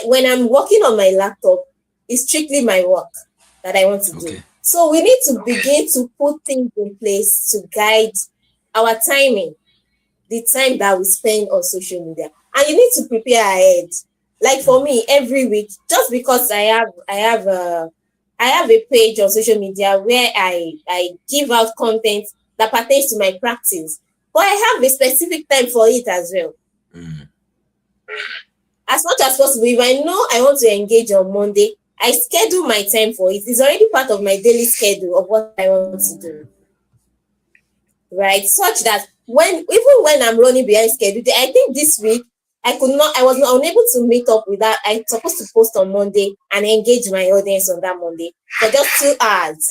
When I'm working on my laptop, it's strictly my work that I want to do. So we need to begin to put things in place to guide our timing, the time that we spend on social media. And you need to prepare ahead. Like for me, every week, just because I have a page on social media where I give out content that pertains to my practice, but I have a specific time for it as well. As much as possible, if I know I want to engage on Monday, I schedule my time for it. It's already part of my daily schedule of what I want to do. Right? Such that even when I'm running behind schedule, I think this week I was unable to meet up with that. I'm supposed to post on Monday and engage my audience on that Monday for just 2 hours.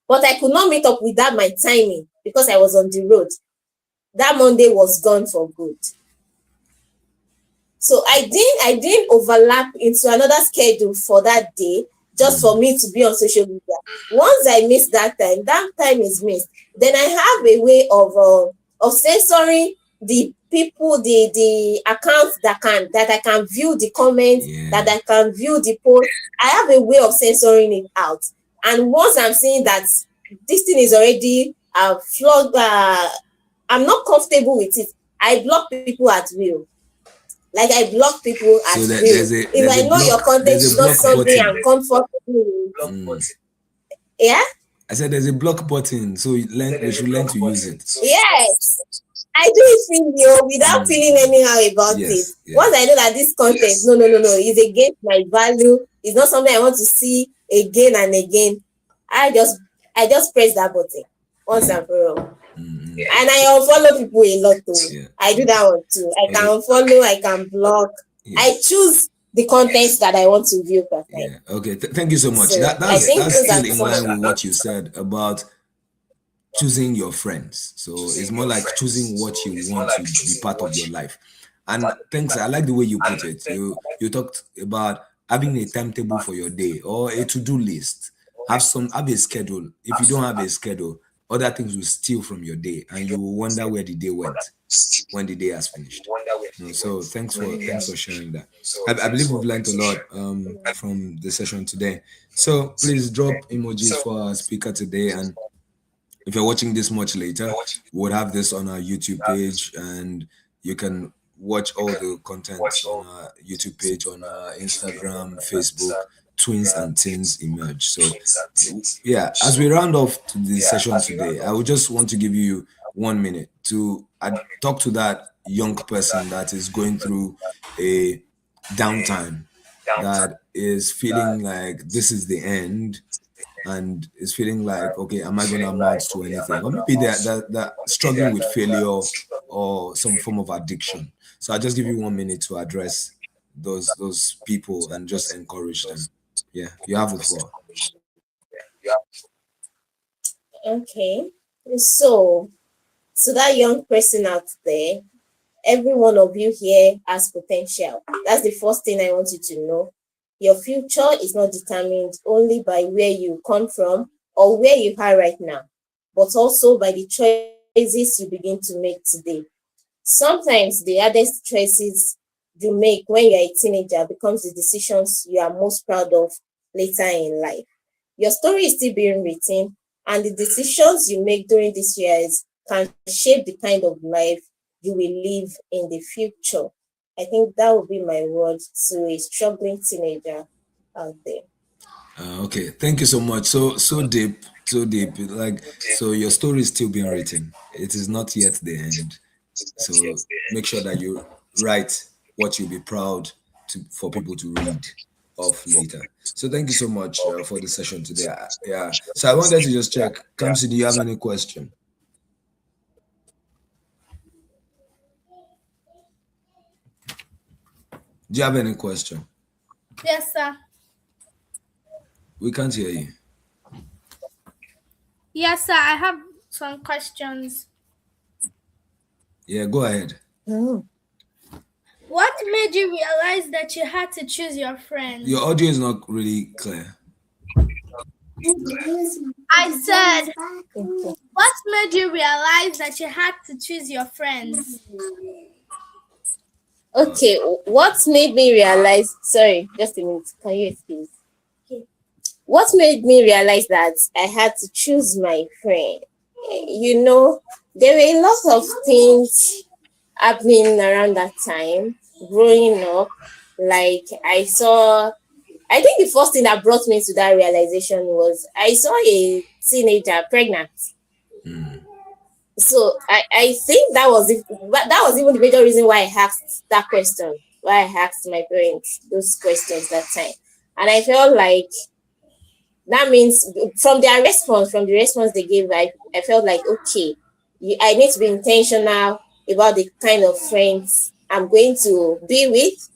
But I could not meet up with that my timing because I was on the road. That Monday was gone for good. So I didn't overlap into another schedule for that day just for me to be on social media. Once I miss that time is missed. Then I have a way of censoring the people, the accounts that I can view the comments, that I can view the post. I have a way of censoring it out. And once I'm seeing that this thing is already flawed, I'm not comfortable with it, I block people at will. Like I block people at will. If I know your content is not something I'm comfortable with. Yeah? I said there's a block button, so we should learn to use it. Yes. I do it freely without feeling anyhow about it. Once I know that this content, no, is against my value, it's not something I want to see again and again, I just press that button once and for all. And I unfollow people a lot too. I do that one too. I can unfollow, I can block. I choose the contents that I want to view per time. Okay, thank you so much. So that's still in line with what you said about choosing your friends. So it's more like choosing what you want to be part of your life. And thanks, I like the way you put it. You talked about having a timetable for your day or a to-do list. Have a schedule. If you don't have a schedule, other things will steal from your day and you will wonder where the day went when the day has finished. So thanks for sharing that. I believe we've learned a lot from the session today. So please drop emojis for our speaker today. And if you're watching this much later, we'll have this on our YouTube page and you can watch all the content on our YouTube page, on our Instagram, Facebook, Tweens and Teens Emerge. So yeah, as we round off to the session today, I would just want to give you 1 minute to talk to that young person that is going through a downtime, that is feeling like this is the end and is feeling like, okay, am I going to amount to anything? Or maybe they're struggling with failure or some form of addiction. So I'll just give you 1 minute to address those people and just encourage them. Yeah, you have the floor. Okay. So that young person out there, every one of you here has potential. That's the first thing I want you to know. Your future is not determined only by where you come from or where you are right now, but also by the choices you begin to make today. Sometimes the hardest choices you make when you're a teenager becomes the decisions you are most proud of later in life. Your story is still being written, and the decisions you make during these years can shape the kind of life you will live in the future. I think that would be my word to a struggling teenager out there. Okay, thank you so much. So deep. Like, so your story is still being written. It is not yet the end. So make sure that you write what you'll be proud for people to read of later. So thank you so much for the session today. Yeah. So I wanted to just check. Kamsi, do you have any question? Do you have any question? Yes, sir. We can't hear you. Yes, sir. I have some questions. Yeah, go ahead. Oh. What made you realize that you had to choose your friends? Your audio is not really clear. I said, what made you realize that you had to choose your friends? Okay, what made me realize? Sorry, just a minute. Can you excuse? What made me realize that I had to choose my friend? You know, there were a lot of things happening around that time, growing up. Like I think the first thing that brought me to that realization was I saw a teenager pregnant. So I think that was it. That was even the major reason why I asked that question. Why I asked my parents those questions that time, and I felt like that means from the response they gave, I felt like okay, I need to be intentional about the kind of friends I'm going to be with,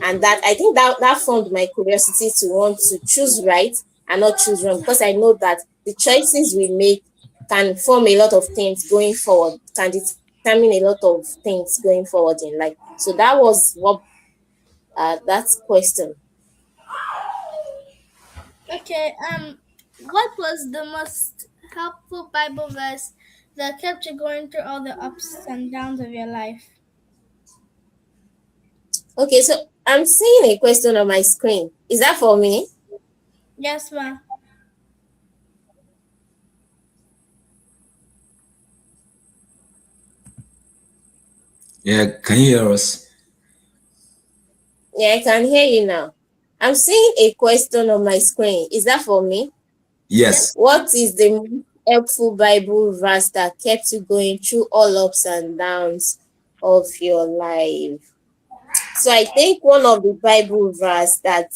and that I think that formed my curiosity to want to choose right and not choose wrong, because I know that the choices we make can form a lot of things going forward, can determine a lot of things going forward in life. So that was what that question. Okay, what was the most helpful Bible verse that kept you going through all the ups and downs of your life? Okay, so I'm seeing a question on my screen. Is that for me? Yes, ma. Yeah, can you hear us? Yeah, I can hear you now. I'm seeing a question on my screen. Is that for me? Yes. What is the most helpful Bible verse that kept you going through all ups and downs of your life? So I think one of the Bible verse that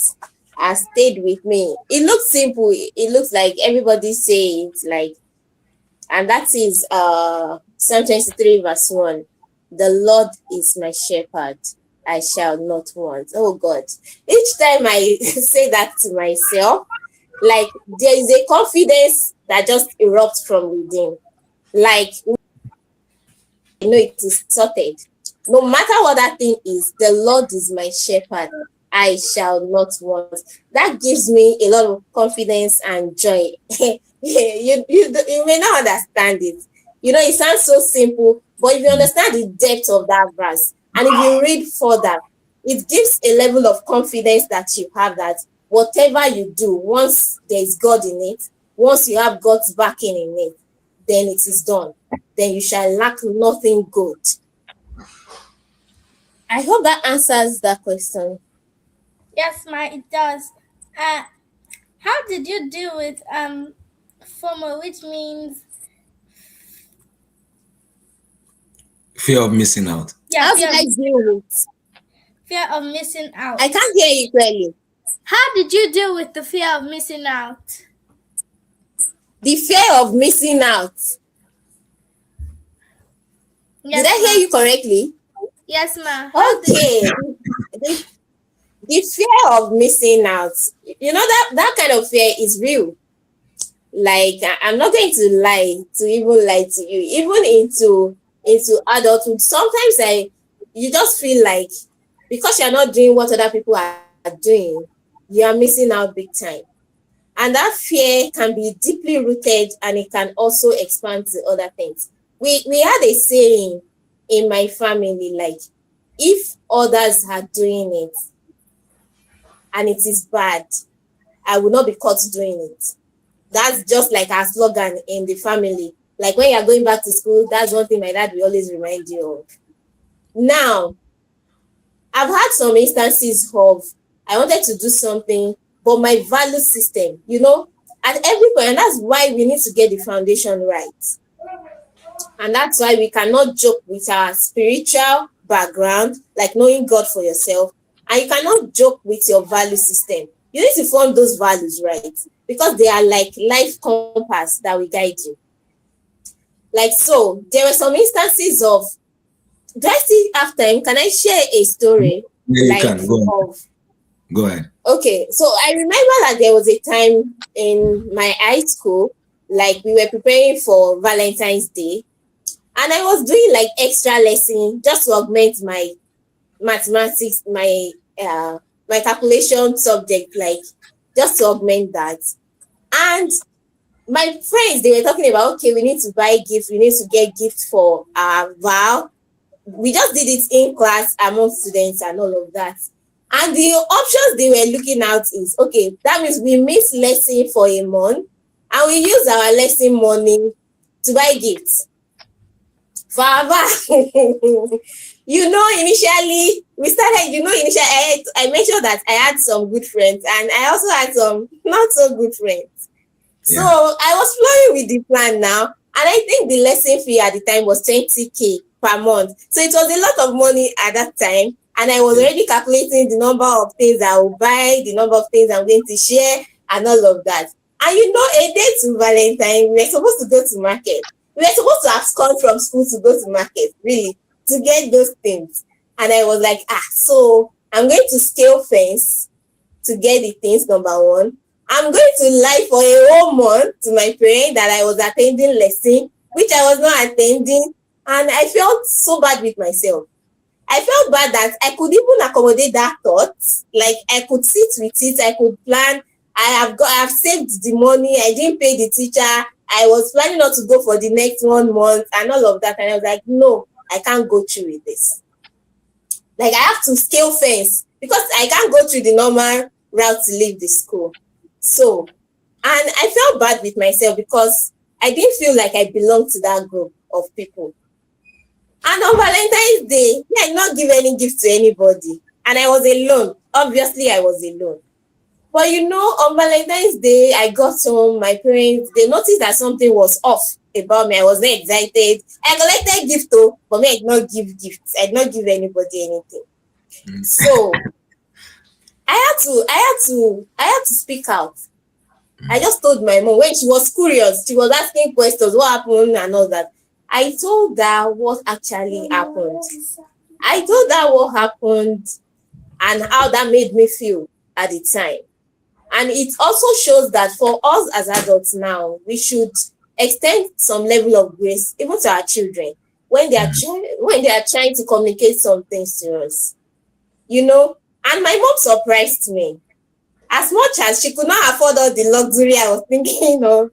has stayed with me. It looks simple. It looks like everybody say it, like, and that is Psalm 23 verse 1. The Lord is my shepherd, I shall not want. Oh God. Each time I say that to myself, like there is a confidence that just erupts from within. Like I know it is sorted. No matter what that thing is, the Lord is my shepherd. I shall not want. That gives me a lot of confidence and joy. You may not understand it. You know, it sounds so simple, but if you understand the depth of that verse, and if you read further, it gives a level of confidence that you have that whatever you do, once there is God in it, once you have God's backing in it, then it is done. Then you shall lack nothing good. I hope that answers that question. Yes, ma, it does. How did you deal with FOMO, which means Fear of missing out. How did I deal with? Fear of missing out. I can't hear you clearly. How did you deal with the fear of missing out? The fear of missing out. Yes, did I hear you correctly? Yes, ma. Okay. The fear of missing out. You know that kind of fear is real. Like I'm not going to lie to you. Even into adulthood, sometimes you just feel like because you're not doing what other people are doing, you are missing out big time. And that fear can be deeply rooted, and it can also expand to other things. We had a saying in my family, like, if others are doing it and it is bad, I will not be caught doing it. That's just like our slogan in the family. Like when you're going back to school, that's one thing my dad will always remind you of. Now, I've had some instances of I wanted to do something, but my value system, at every point, and that's why we need to get the foundation right. And that's why we cannot joke with our spiritual background, like knowing God for yourself. And you cannot joke with your value system. You need to form those values right, because they are like life compass that will guide you. Like, so there were some instances of, do I still have time? Can I share a story? Yeah, you can. Go ahead. Okay, so I remember that there was a time in my high school, like we were preparing for Valentine's Day, And I was doing like extra lesson just to augment my mathematics, my calculation subject, like just to augment that. And my friends, they were talking about, okay, we need to buy gifts, we need to get gifts for our vow. We just did it in class among students and all of that. And the options they were looking at is, okay, that means we miss lesson for a month and we use our lesson money to buy gifts. Initially, I mentioned that I had some good friends and I also had some not so good friends. Yeah. So I was flowing with the plan now. And I think the lesson fee at the time was 20K per month. So it was a lot of money at that time. And I was already calculating the number of things I will buy, the number of things I'm going to share, and all of that. And a day to Valentine, we were supposed to go to market. We were supposed to abscond from school to go to market, really, to get those things. And I was like, so I'm going to scale fence to get the things, number one. I'm going to lie for a whole month to my parents that I was attending lesson, which I was not attending. And I felt so bad with myself. I felt bad that I could even accommodate that thought. Like I could sit with it, I could plan. I have saved the money. I didn't pay the teacher. I was planning not to go for the next 1 month and all of that. And I was like, no, I can't go through with this. Like I have to scale fence because I can't go through the normal route to leave the school. So, and I felt bad with myself because I didn't feel like I belonged to that group of people. And on Valentine's Day, I did not give any gift to anybody. And I was alone. Obviously, I was alone. But on Valentine's Day, I got home, my parents, they noticed that something was off about me. I was not excited. I collected gifts though, but me, I did not give gifts. I did not give anybody anything. So I had to speak out. I just told my mom when she was curious, she was asking questions, what happened and all that. I told her what actually happened. I told her what happened and how that made me feel at the time. And it also shows that for us as adults now, we should extend some level of grace even to our children when they are trying to communicate some things to us. And my mom surprised me. As much as she could not afford all the luxury I was thinking of,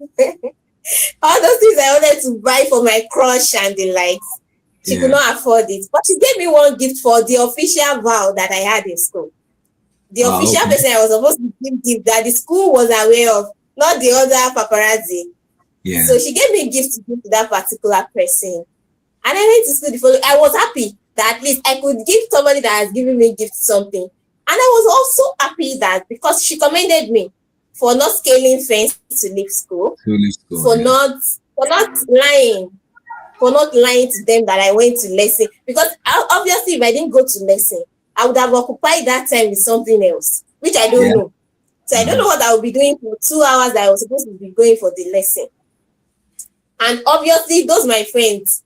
all those things I wanted to buy for my crush and the likes, she could not afford it. But she gave me one gift for the official vow that I had in school. The official person I was supposed to give gift that the school was aware of, not the other paparazzi. Yeah. So she gave me a gift to give to that particular person. And I went to school the following. I was happy that at least I could give somebody that has given me a gift something. And I was also happy that because she commended me for not scaling fence to leave school, for not lying to them that I went to lesson. Because obviously if I didn't go to lesson, I would have occupied that time with something else, which I don't know. So I don't know what I would be doing for 2 hours that I was supposed to be going for the lesson. And obviously those my friends,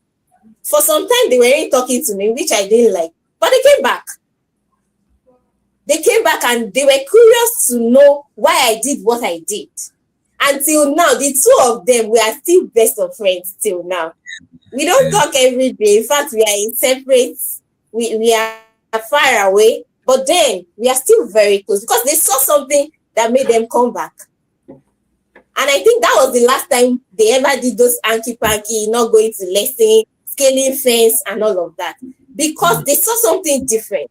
for some time they weren't talking to me, which I didn't like. But they came back. They came back and they were curious to know why I did what I did. Until now, the two of them, we are still best of friends till now. We don't talk every day. In fact, we are in separate, we are far away, but then we are still very close because they saw something that made them come back. And I think that was the last time they ever did those hanky-panky, not going to lesson, scaling fence and all of that. Because they saw something different.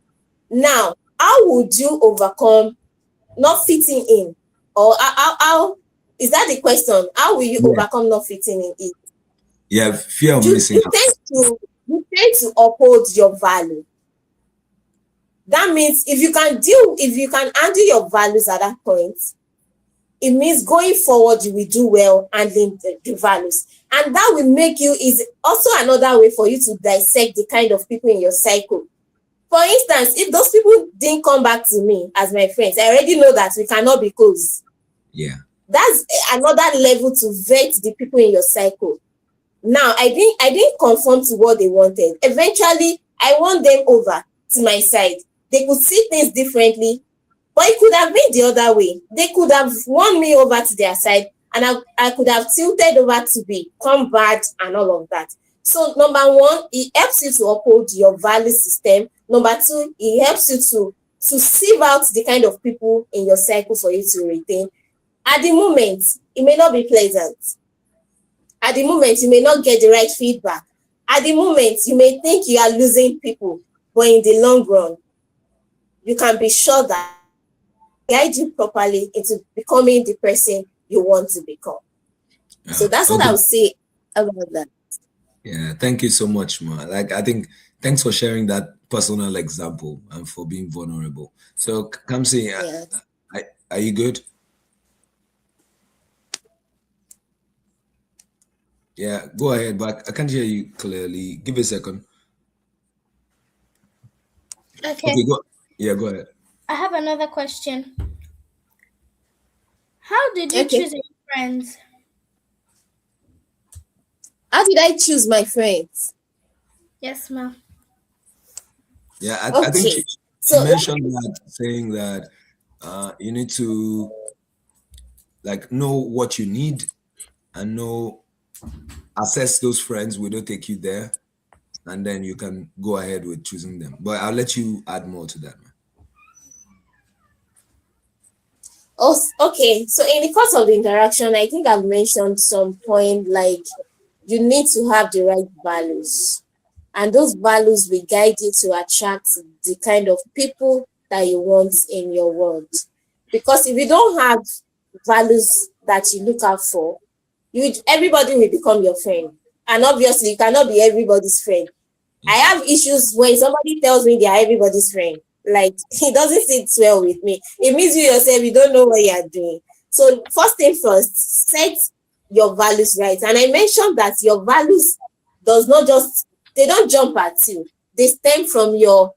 Now, how would you overcome not fitting in? Or how is that the question? How will you overcome not fitting in it? Yeah, fear of missing out. You tend to uphold your value. That means if you can handle your values at that point, it means going forward you will do well handling the values. And that will make you is also another way for you to dissect the kind of people in your cycle. For instance, if those people didn't come back to me as my friends, I already know that we cannot be close. Yeah. That's another level to vet the people in your cycle. Now, I didn't conform to what they wanted. Eventually, I won them over to my side. They could see things differently, but it could have been the other way. They could have won me over to their side, and I could have tilted over to become bad and all of that. So number one, it helps you to uphold your value system. Number two, it helps you to sieve out the kind of people in your circle for you to retain. At the moment, it may not be pleasant. At the moment, you may not get the right feedback. At the moment, you may think you are losing people, but in the long run, you can be sure that guide you properly into becoming the person you want to become. So that's what I would say about that. Yeah, thank you so much, Ma. Like, I think thanks for sharing that personal example and for being vulnerable. So, Kamsi, Yes. are you good? Yeah, go ahead, but I can't hear you clearly. Give a second. Okay. Okay, go. Yeah, go ahead. I have another question. How did you choose your friends? How did I choose my friends? Yes, ma'am. Yeah, I think Okay. she So mentioned that, saying that you need to like know what you need and assess those friends will not take you there, and then you can go ahead with choosing them. But I'll let you add more to that, man. okay. So in the course of the interaction, I think I've mentioned some point like you need to have the right values. And those values will guide you to attract the kind of people that you want in your world. Because if you don't have values that you look out for, everybody will become your friend. And obviously, you cannot be everybody's friend. I have issues when somebody tells me they are everybody's friend. Like, it doesn't sit well with me. It means you yourself, you don't know what you are doing. So, first thing first, set your values right. And I mentioned that your values they don't jump at you. They stem from your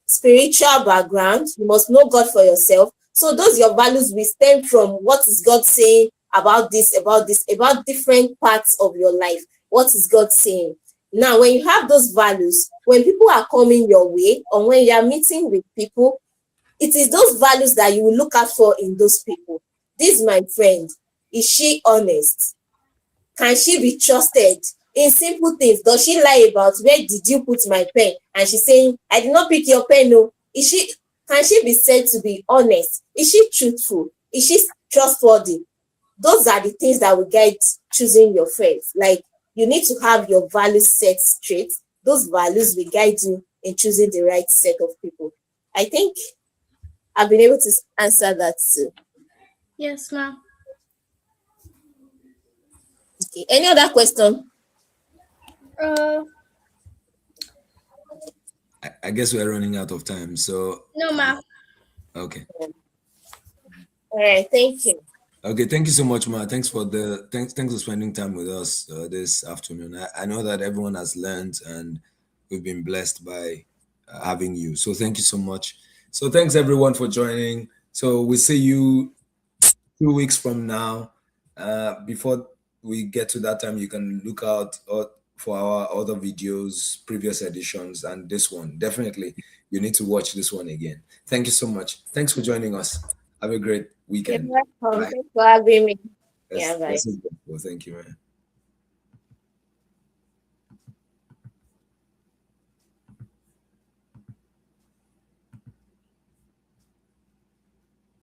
spiritual background. You must know God for yourself. So those your values will stem from what is God saying about this, about different parts of your life. What is God saying? Now, when you have those values, when people are coming your way or when you are meeting with people, it is those values that you will look out for in those people. This, my friend, is she honest? Can she be trusted? In simple things, does she lie about where did you put my pen? And she's saying, I did not pick your pen. No. Can she be said to be honest? Is she truthful? Is she trustworthy? Those are the things that will guide choosing your friends. Like, you need to have your values set straight. Those values will guide you in choosing the right set of people. I think I've been able to answer that too. Yes, ma'am. Okay. Any other question? I guess we're running out of time. So No, ma'am. okay. All right. Thank you. Okay, thank you so much, Ma. Thanks for spending time with us this afternoon. I know that everyone has learned and we've been blessed by having you. So thank you so much. So thanks everyone for joining. So we see you 2 weeks from now. Before we get to that time, you can look out for our other videos, previous editions, and this one. Definitely, you need to watch this one again. Thank you so much. Thanks for joining us. Have a great You're weekend. welcome. Bye. Thanks for having me. Yes, Yeah, bye. that's it. Well, thank you, man.